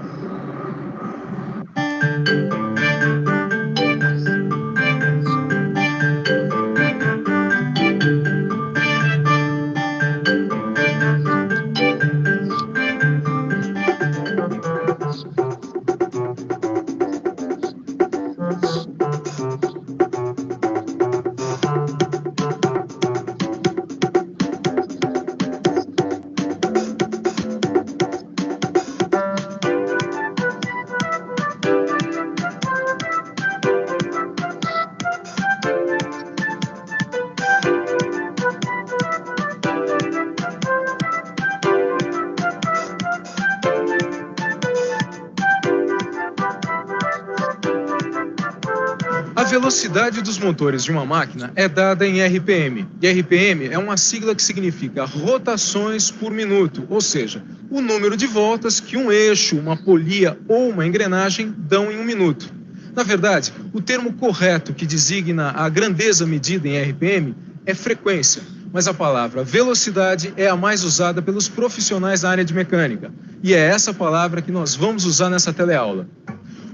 A velocidade dos motores de uma máquina é dada em RPM. E RPM é uma sigla que significa rotações por minuto, ou seja, o número de voltas que um eixo, uma polia ou uma engrenagem dão em um minuto. Na verdade, o termo correto que designa a grandeza medida em RPM é frequência, mas a palavra velocidade é a mais usada pelos profissionais da área de mecânica. E é essa palavra que nós vamos usar nessa teleaula.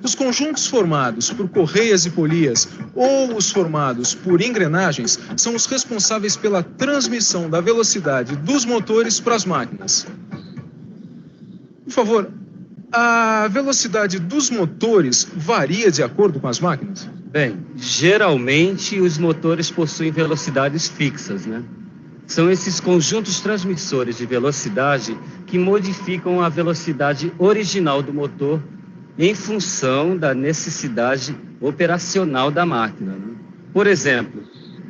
Os conjuntos formados por correias e polias ou os formados por engrenagens são os responsáveis pela transmissão da velocidade dos motores para as máquinas. Por favor, a velocidade dos motores varia de acordo com as máquinas? Bem, geralmente os motores possuem velocidades fixas, né? São esses conjuntos transmissores de velocidade que modificam a velocidade original do motor em função da necessidade operacional da máquina, né? Por exemplo,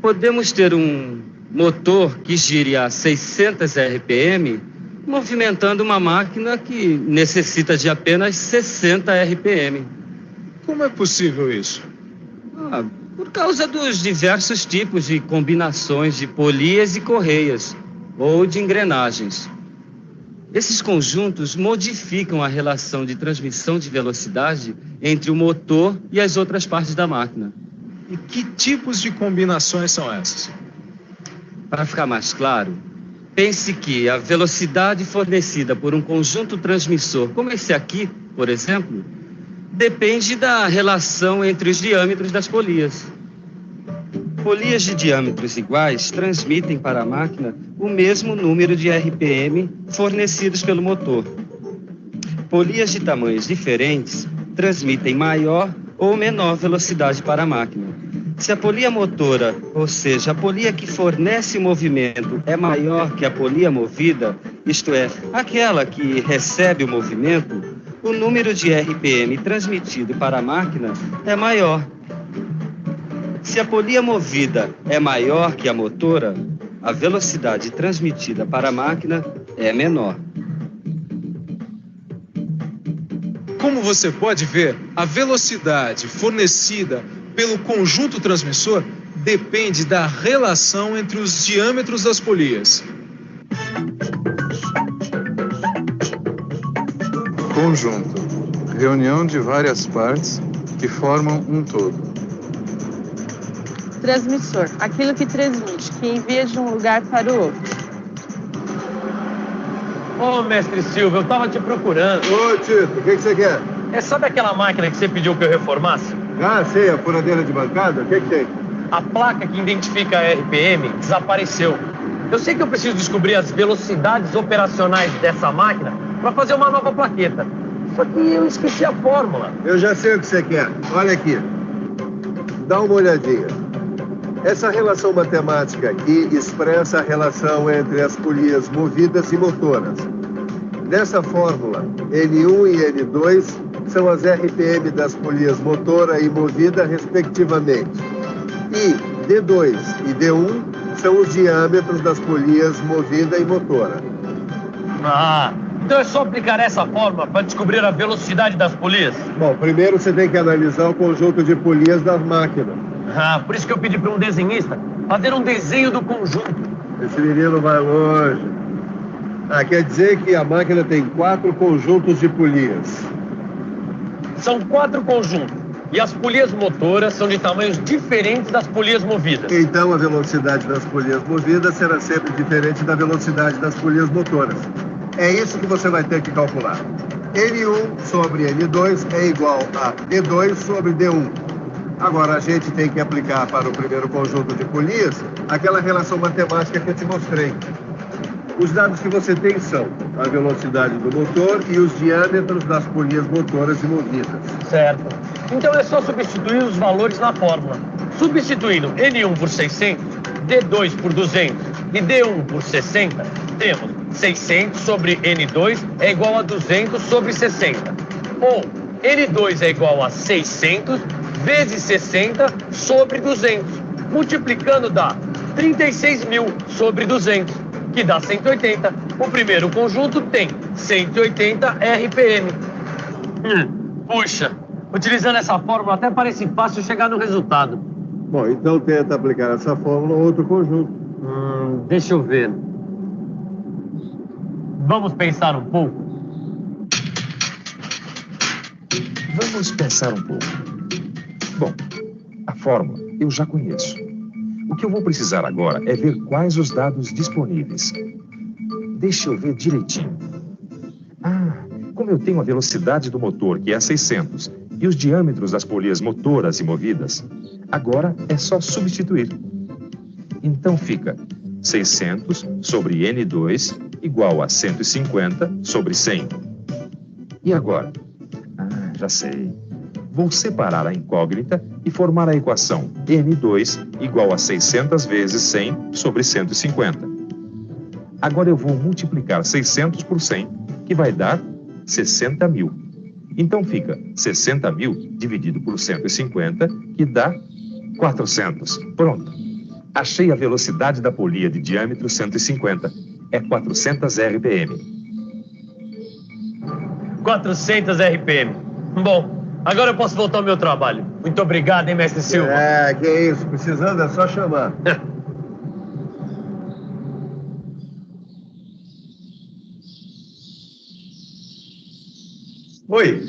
podemos ter um motor que gire a 600 RPM, movimentando uma máquina que necessita de apenas 60 RPM. Como é possível isso? Por causa dos diversos tipos de combinações de polias e correias, ou de engrenagens. Esses conjuntos modificam a relação de transmissão de velocidade entre o motor e as outras partes da máquina. E que tipos de combinações são essas? Para ficar mais claro, pense que a velocidade fornecida por um conjunto transmissor, como esse aqui, por exemplo, depende da relação entre os diâmetros das polias. Polias de diâmetros iguais transmitem para a máquina o mesmo número de RPM fornecidos pelo motor. Polias de tamanhos diferentes transmitem maior ou menor velocidade para a máquina. Se a polia motora, ou seja, a polia que fornece o movimento, é maior que a polia movida, isto é, aquela que recebe o movimento, o número de RPM transmitido para a máquina é maior. Se a polia movida é maior que a motora, a velocidade transmitida para a máquina é menor. Como você pode ver, a velocidade fornecida pelo conjunto transmissor depende da relação entre os diâmetros das polias. Conjunto. Reunião de várias partes que formam um todo. Transmissor. Aquilo que transmite, que envia de um lugar para o outro. Ô, mestre Silva, eu tava te procurando. Ô, Tito, o que você quer? Sabe aquela máquina que você pediu que eu reformasse? Ah, sei, a furadeira de bancada? O que tem? A placa que identifica a RPM desapareceu. Eu sei que eu preciso descobrir as velocidades operacionais dessa máquina para fazer uma nova plaqueta. Só que eu esqueci a fórmula. Eu já sei o que você quer. Olha aqui. Dá uma olhadinha. Essa relação matemática aqui expressa a relação entre as polias movidas e motoras. Nessa fórmula, N1 e N2 são as RPM das polias motora e movida, respectivamente. E D2 e D1 são os diâmetros das polias movida e motora. Então é só aplicar essa fórmula para descobrir a velocidade das polias? Bom, primeiro você tem que analisar o conjunto de polias das máquinas. Por isso que eu pedi para um desenhista fazer um desenho do conjunto. Esse menino vai longe. Quer dizer que a máquina tem 4 conjuntos de polias. São 4 conjuntos. E as polias motoras são de tamanhos diferentes das polias movidas. Então a velocidade das polias movidas será sempre diferente da velocidade das polias motoras. É isso que você vai ter que calcular. N1 sobre N2 é igual a D2 sobre D1. Agora a gente tem que aplicar para o primeiro conjunto de polias aquela relação matemática que eu te mostrei. Os dados que você tem são a velocidade do motor e os diâmetros das polias motoras e movidas. Certo. Então é só substituir os valores na fórmula. Substituindo N1 por 600, D2 por 200 e D1 por 60, temos 600 sobre N2 é igual a 200 sobre 60. Ou N2 é igual a 600 vezes 60 sobre 200. Multiplicando dá 36.000 sobre 200, que dá 180. O primeiro conjunto tem 180 RPM. Puxa, utilizando essa fórmula até parece fácil chegar no resultado. Bom, então tenta aplicar essa fórmula a outro conjunto. Deixa eu ver. Vamos pensar um pouco? Vamos pensar um pouco. Bom, a fórmula eu já conheço. O que eu vou precisar agora é ver quais os dados disponíveis. Deixa eu ver direitinho. Como eu tenho a velocidade do motor, que é 600, e os diâmetros das polias motoras e movidas, agora é só substituir. Então fica 600 sobre N2 igual a 150 sobre 100. E agora? Já sei. Vou separar a incógnita e formar a equação N2 igual a 600 vezes 100 sobre 150. Agora eu vou multiplicar 600 por 100, que vai dar 60.000. Então fica 60 mil dividido por 150, que dá 400. Pronto. Achei a velocidade da polia de diâmetro 150. É 400 RPM. 400 RPM. Bom, agora eu posso voltar ao meu trabalho. Muito obrigado, hein, mestre Silva? Que isso. Precisando é só chamar. Oi,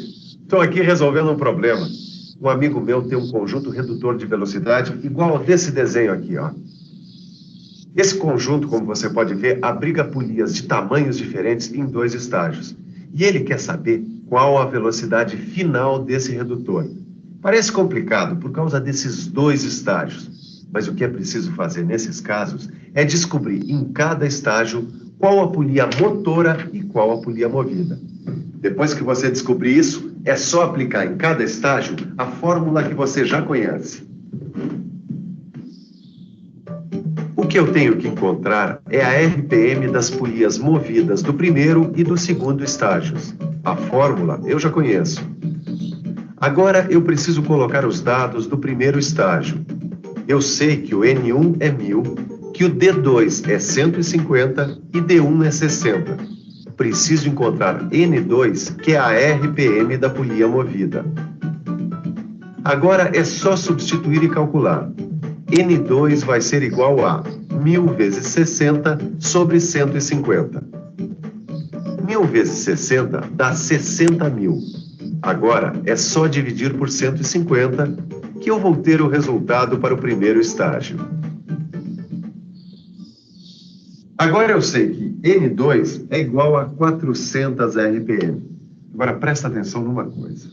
estou aqui resolvendo um problema. Um amigo meu tem um conjunto redutor de velocidade igual ao desse desenho aqui, ó. Esse conjunto, como você pode ver, abriga polias de tamanhos diferentes em 2 estágios. E ele quer saber qual a velocidade final desse redutor. Parece complicado por causa desses 2 estágios, mas o que é preciso fazer nesses casos é descobrir em cada estágio qual a polia motora e qual a polia movida. Depois que você descobrir isso, é só aplicar em cada estágio a fórmula que você já conhece. O que eu tenho que encontrar é a RPM das polias movidas do primeiro e do segundo estágios. A fórmula eu já conheço. Agora eu preciso colocar os dados do primeiro estágio. Eu sei que o N1 é 1000, que o D2 é 150 e D1 é 60. Preciso encontrar N2, que é a RPM da polia movida. Agora é só substituir e calcular. N2 vai ser igual a 1000 vezes 60 sobre 150. 1000 vezes 60 dá 60 mil. Agora é só dividir por 150 que eu vou ter o resultado para o primeiro estágio. Agora eu sei que N2 é igual a 400 RPM. Agora presta atenção numa coisa.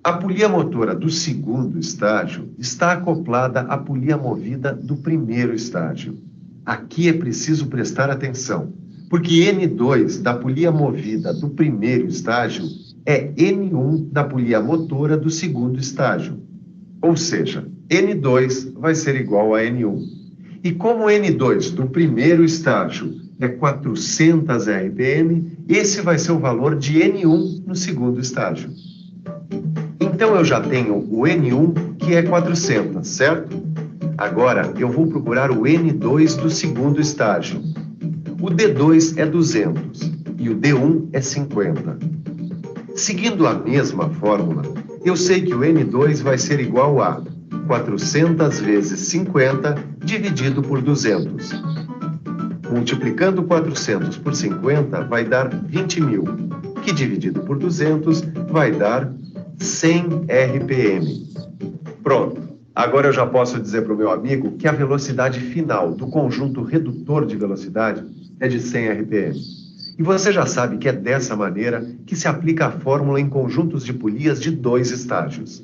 A polia motora do segundo estágio está acoplada à polia movida do primeiro estágio. Aqui é preciso prestar atenção, porque N2 da polia movida do primeiro estágio é N1 da polia motora do segundo estágio. Ou seja, N2 vai ser igual a N1. E como N2 do primeiro estágio é 400 RPM, esse vai ser o valor de N1 no segundo estágio. Então eu já tenho o N1, que é 400, certo? Agora eu vou procurar o N2 do segundo estágio. O D2 é 200 e o D1 é 50. Seguindo a mesma fórmula, eu sei que o N2 vai ser igual a 400 vezes 50 dividido por 200. Multiplicando 400 por 50 vai dar 20 mil, que dividido por 200 vai dar 100 RPM. Pronto. Agora eu já posso dizer para o meu amigo que a velocidade final do conjunto redutor de velocidade é de 100 RPM. E você já sabe que é dessa maneira que se aplica a fórmula em conjuntos de polias de 2 estágios.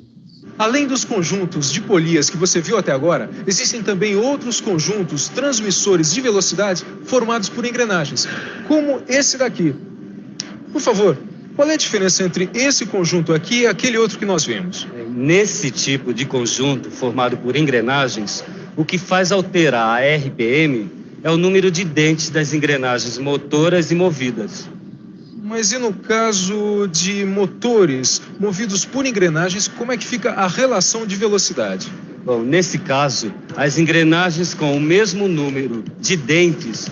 Além dos conjuntos de polias que você viu até agora, existem também outros conjuntos transmissores de velocidade formados por engrenagens, como esse daqui. Por favor, qual é a diferença entre esse conjunto aqui e aquele outro que nós vimos? Nesse tipo de conjunto formado por engrenagens, o que faz alterar a RPM é o número de dentes das engrenagens motoras e movidas. Mas e no caso de motores movidos por engrenagens, como é que fica a relação de velocidade? Bom, nesse caso, as engrenagens com o mesmo número de dentes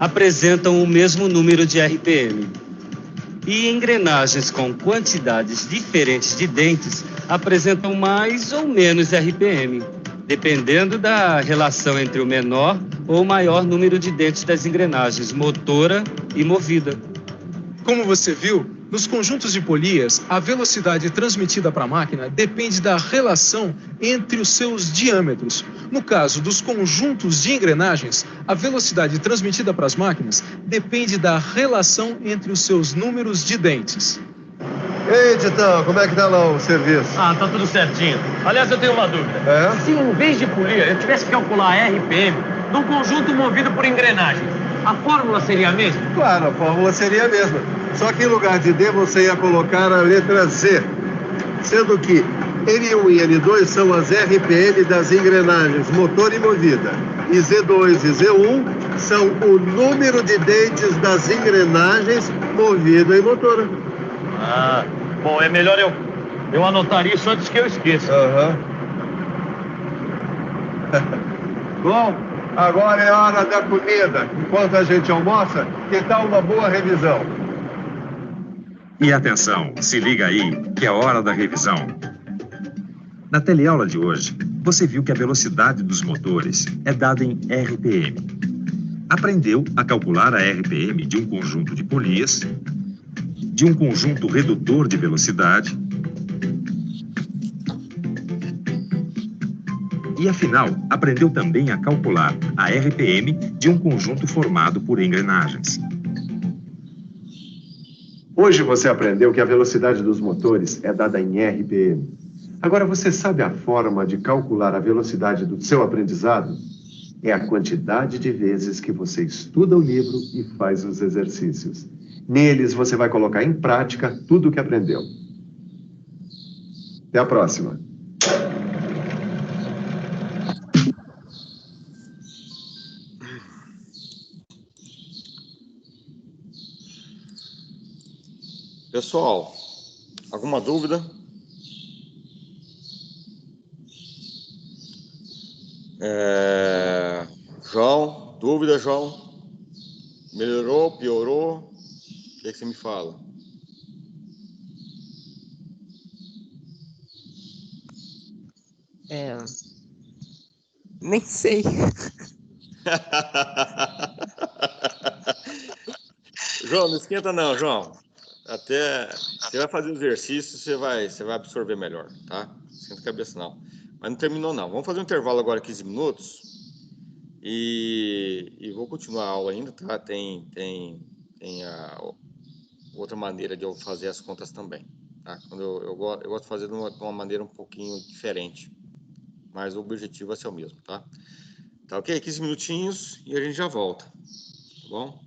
apresentam o mesmo número de RPM. E engrenagens com quantidades diferentes de dentes apresentam mais ou menos RPM, dependendo da relação entre o menor ou maior número de dentes das engrenagens motora e movida. Como você viu, nos conjuntos de polias, a velocidade transmitida para a máquina depende da relação entre os seus diâmetros. No caso dos conjuntos de engrenagens, a velocidade transmitida para as máquinas depende da relação entre os seus números de dentes. Ei, Titão, como é que tá lá o serviço? Ah, tá tudo certinho. Aliás, eu tenho uma dúvida. Se em vez de polia eu tivesse que calcular a RPM de um conjunto movido por engrenagens, a fórmula seria a mesma? Claro, a fórmula seria a mesma. Só que em lugar de D você ia colocar a letra Z, sendo que N1 e N2 são as RPM das engrenagens motor e movida. E Z2 e Z1 são o número de dentes das engrenagens movida e motora. Ah, Bom, é melhor eu anotar isso antes que eu esqueça. Bom, agora é hora da comida. Enquanto a gente almoça, que tal uma boa revisão? E atenção, se liga aí, que é hora da revisão. Na teleaula de hoje, você viu que a velocidade dos motores é dada em RPM. Aprendeu a calcular a RPM de um conjunto de polias, de um conjunto redutor de velocidade e, afinal, aprendeu também a calcular a RPM de um conjunto formado por engrenagens. Hoje você aprendeu que a velocidade dos motores é dada em RPM. Agora, você sabe a forma de calcular a velocidade do seu aprendizado? É a quantidade de vezes que você estuda o livro e faz os exercícios. Neles, você vai colocar em prática tudo o que aprendeu. Até a próxima. Pessoal, alguma dúvida? João, dúvida, João? Melhorou, piorou? O que é que você me fala? Nem sei. João, não esquenta não, João. Até você vai fazer o exercício, você vai absorver melhor, tá? Não esquenta a cabeça não. Mas não terminou não. Vamos fazer um intervalo agora, 15 minutos. E vou continuar a aula ainda, tá? Tem a outra maneira de eu fazer as contas também, tá? Quando eu gosto de fazer de uma maneira um pouquinho diferente. Mas o objetivo vai ser o mesmo, tá? Tá ok? 15 minutinhos e a gente já volta, tá bom?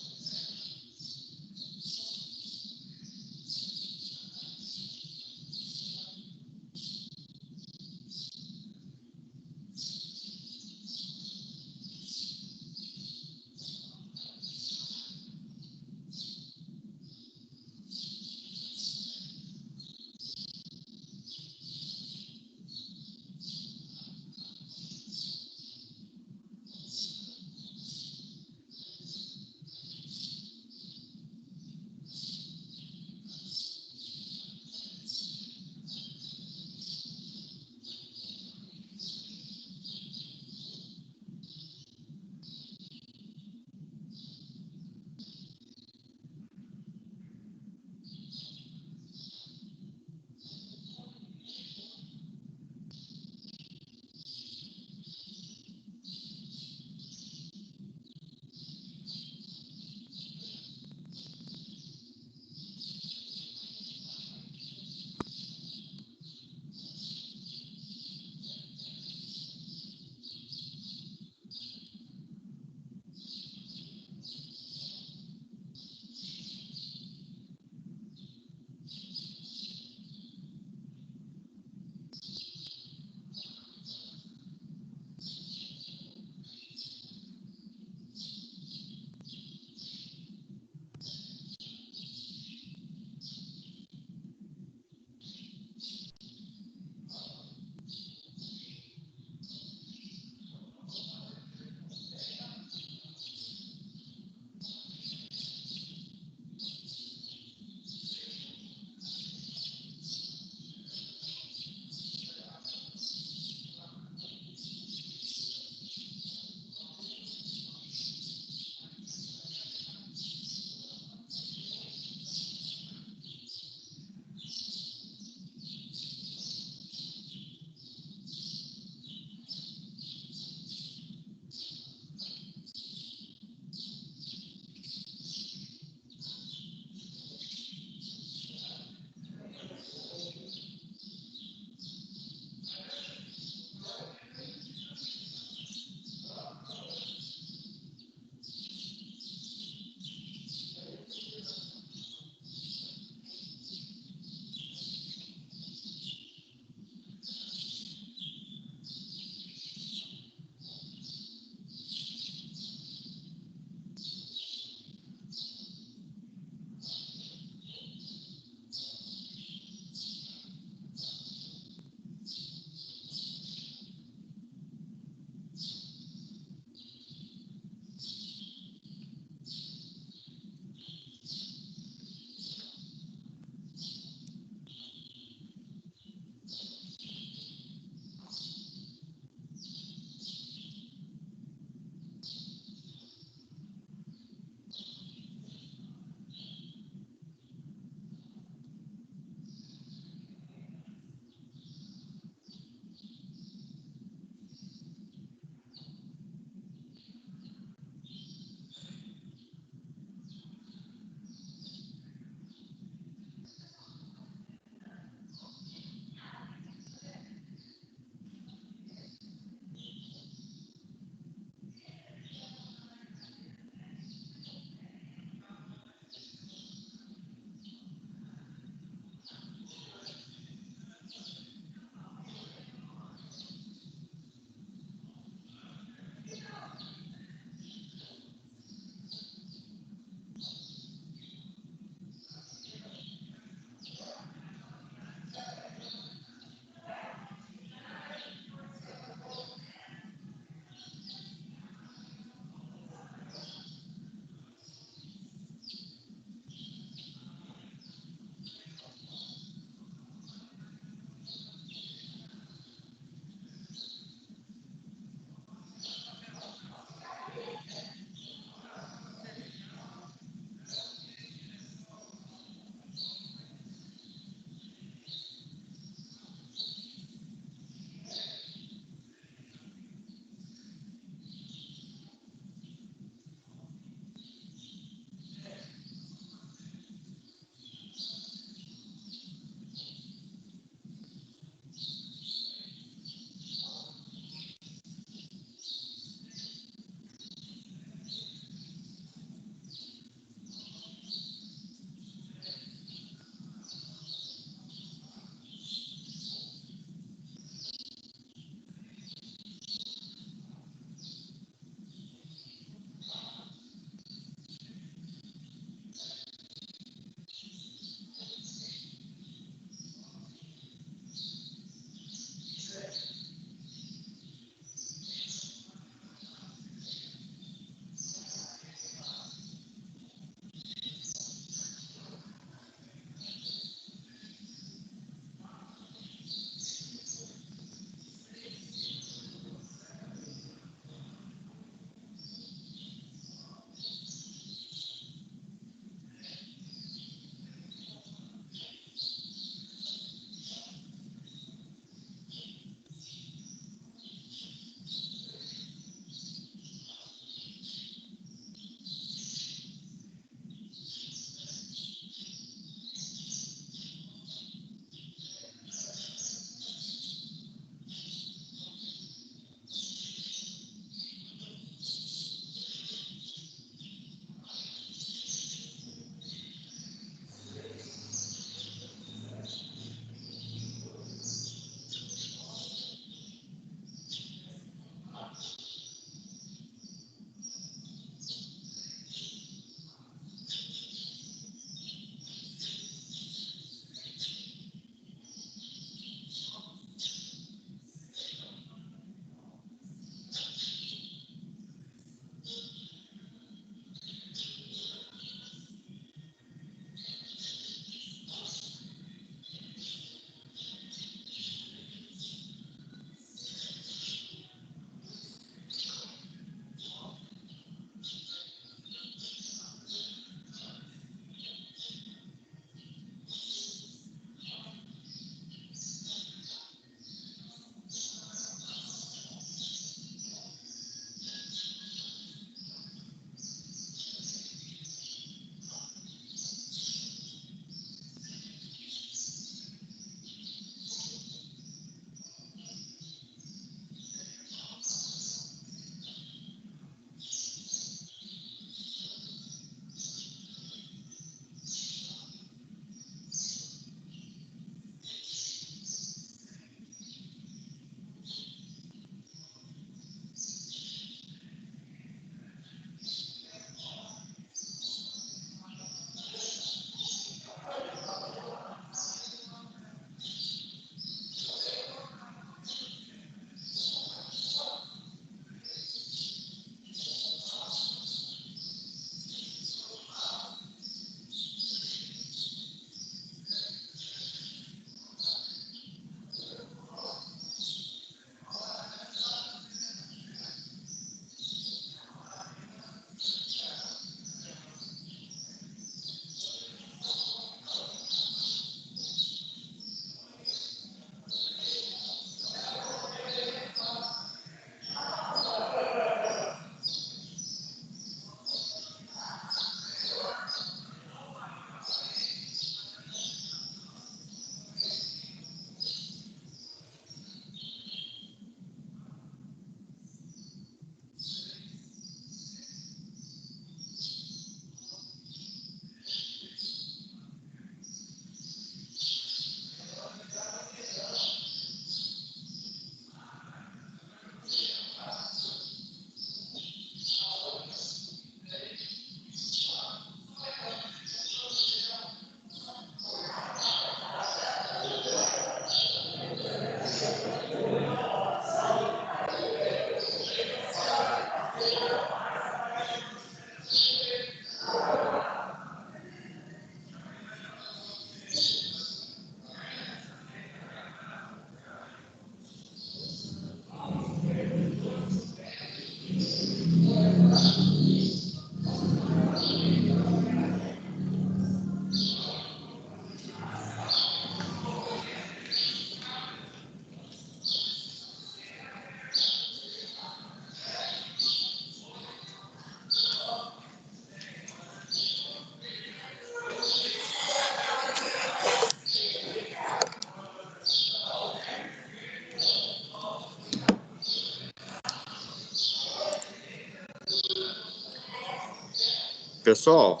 Pessoal,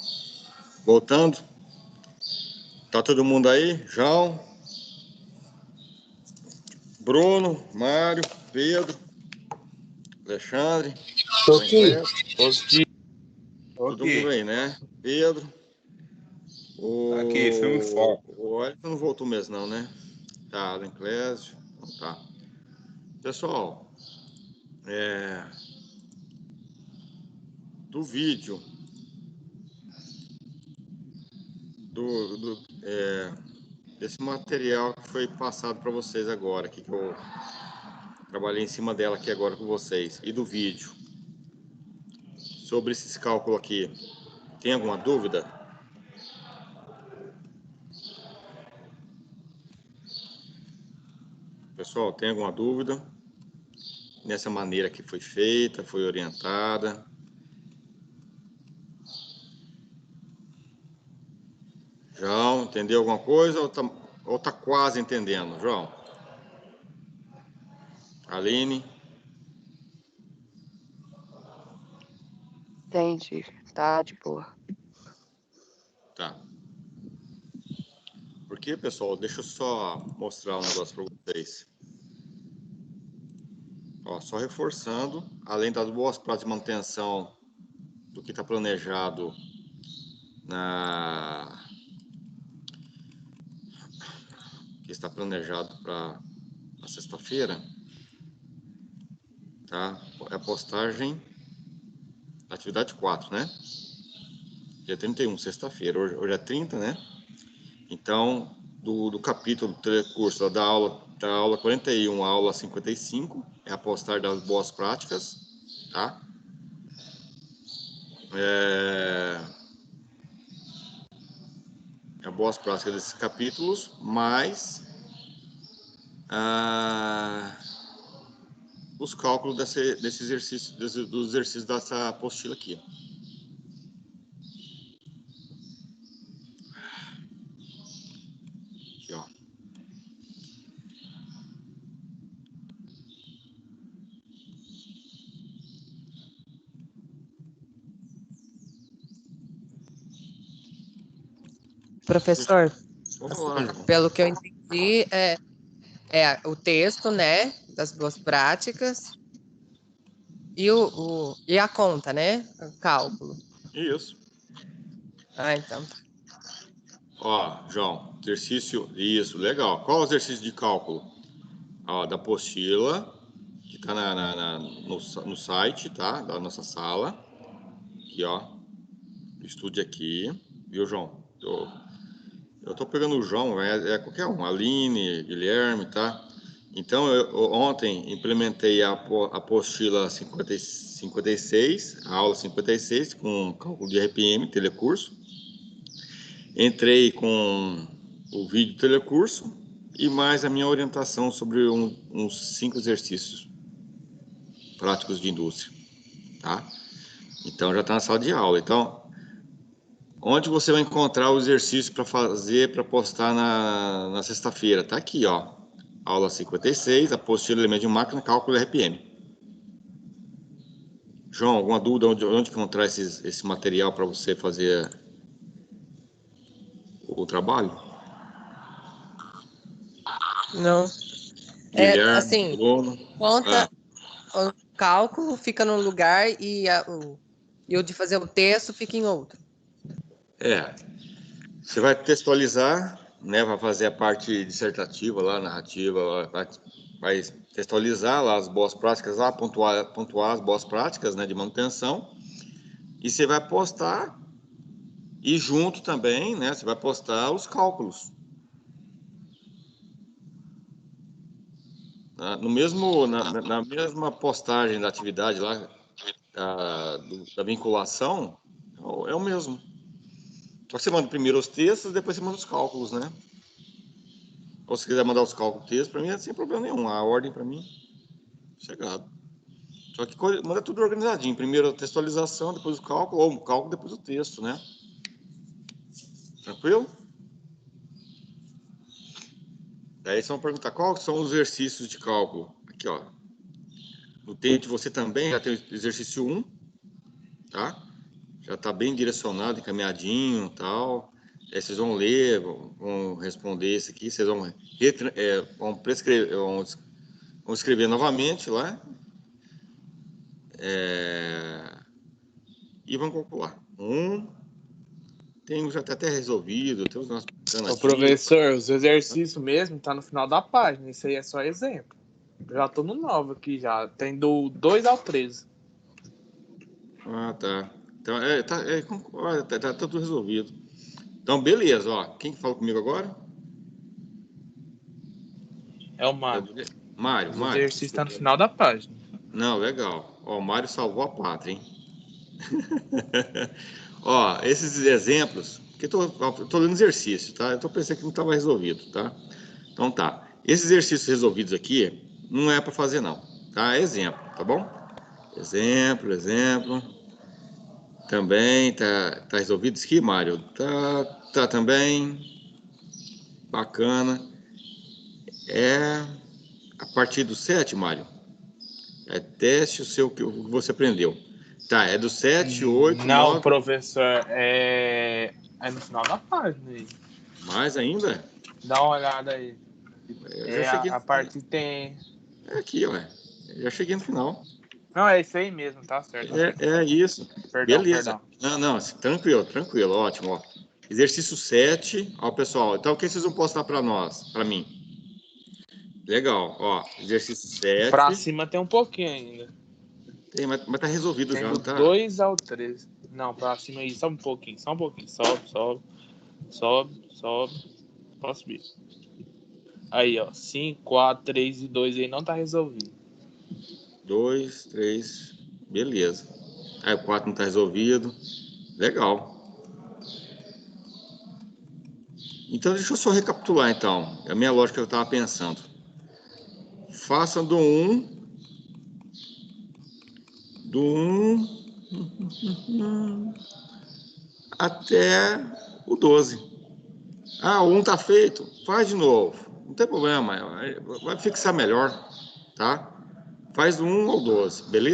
voltando. Tá todo mundo aí? João, Bruno, Mário, Pedro, Alexandre. Tô aqui. Todo mundo aí, né? Pedro. Aqui, filme forte. O Wellington não voltou mesmo, não, né? Tá, Alan Clésio. Então tá. Pessoal, do vídeo desse material que foi passado para vocês agora, que eu trabalhei em cima dela aqui agora com vocês, e do vídeo sobre esses cálculos aqui, tem alguma dúvida? Pessoal, tem alguma dúvida nessa maneira que foi feita, foi orientada? João, entendeu alguma coisa ou tá quase entendendo, João? Aline? Entendi. Tá de boa. Tá. Porque, pessoal, deixa eu só mostrar um negócio para vocês. Ó, só reforçando, além das boas práticas de manutenção do que está planejado para a sexta-feira, tá? É a postagem da atividade 4, né? Dia 31, sexta-feira. Hoje é 30, né? Então, do capítulo do telecurso da aula 41 à aula 55, é a postagem das boas práticas, tá? Boas práticas desses capítulos, mais os cálculos desse exercício, dos exercícios dessa apostila aqui. Aqui, ó. Professor, Vamos lá, pelo que eu entendi, é o texto, né, das boas práticas e a conta, né, o cálculo. Isso. Ah, então. Ó, João, exercício, isso, legal. Qual é o exercício de cálculo? Ó, da apostila, que tá no site, tá, da nossa sala. Aqui, ó, estude aqui, viu, João? Eu tô pegando o João, é qualquer um, Aline, Guilherme, tá? Então, eu ontem implementei a apostila 56, a aula 56, com cálculo de RPM, telecurso. Entrei com o vídeo telecurso e mais a minha orientação sobre uns 5 exercícios práticos de indústria, tá? Então, já está na sala de aula. Então, onde você vai encontrar o exercício para fazer, para postar na sexta-feira? Tá aqui, ó. Aula 56, apostila elemento de máquina, cálculo RPM. João, alguma dúvida onde encontrar esse material para você fazer o trabalho? Não. Guilherme, Assim, Bruno. conta, o cálculo fica num lugar e o de fazer o texto fica em outro. Você vai textualizar, né? Vai fazer a parte dissertativa lá, narrativa, vai textualizar lá as boas práticas, lá, pontuar as boas práticas, né, de manutenção, e você vai postar, e junto também, né, você vai postar os cálculos. Na mesma postagem da atividade lá, da vinculação, é o mesmo. Só que você manda primeiro os textos, depois você manda os cálculos, né? Ou se quiser mandar os cálculos textos, para mim é sem problema nenhum. A ordem para mim, chegado. Só que manda tudo organizadinho. Primeiro a textualização, depois o cálculo, ou o cálculo, depois o texto, né? Tranquilo? Daí vocês vão perguntar quais são os exercícios de cálculo. Aqui, ó. No Tente você também já tem o exercício 1, tá? já está bem direcionado, encaminhadinho, tal. Vocês vão ler, vão responder isso aqui, vocês vão vão escrever novamente lá e vão calcular. Já está até resolvido, tem os nossos professor, os exercícios mesmo tá no final da página, isso aí é só exemplo. Eu já tô no 9 aqui já, tem do 2 ao 13. Ah, tá. Então, tá tudo resolvido. Então, beleza, ó. Quem que fala comigo agora? É o Mário. Mário. O exercício tá no final da página. Não, legal. Ó, o Mário salvou a pátria, hein? Ó, esses exemplos, porque eu tô lendo exercício, tá? Eu tô pensando que não estava resolvido, tá? Então tá. Esses exercícios resolvidos aqui não é para fazer não, tá? Exemplo, tá bom? Exemplo. Também tá resolvido isso aqui, Mário? Tá também. Bacana. A partir do 7, Mário. Teste o seu que você aprendeu. Tá, é do 7, 8, Não, 9... professor, é no final da página aí. Mais ainda? Dá uma olhada aí. A parte tem... É aqui, ué. Já cheguei no final. Não, é isso aí mesmo, tá certo. É isso. Perdão, beleza. Não, tranquilo, ótimo. Ó. Exercício 7. Ó, pessoal, então o que vocês vão postar para nós, para mim? Legal, ó, exercício 7. Pra cima tem um pouquinho ainda. Tem, mas tá resolvido tem já, do tá? 2 ao 13. Não, pra cima aí, só um pouquinho. Sobe. Posso subir. Aí, ó, 5, 4, 3 e 2 aí não tá resolvido. 2, 3, beleza. Aí o 4 não tá resolvido. Legal. Então, deixa eu só recapitular, então. A minha lógica que eu estava pensando. Faça do 1 até o 12. Ah, o 1 tá feito. Faz de novo. Não tem problema. Vai fixar melhor, tá? Faz do 1 ao 12, beleza?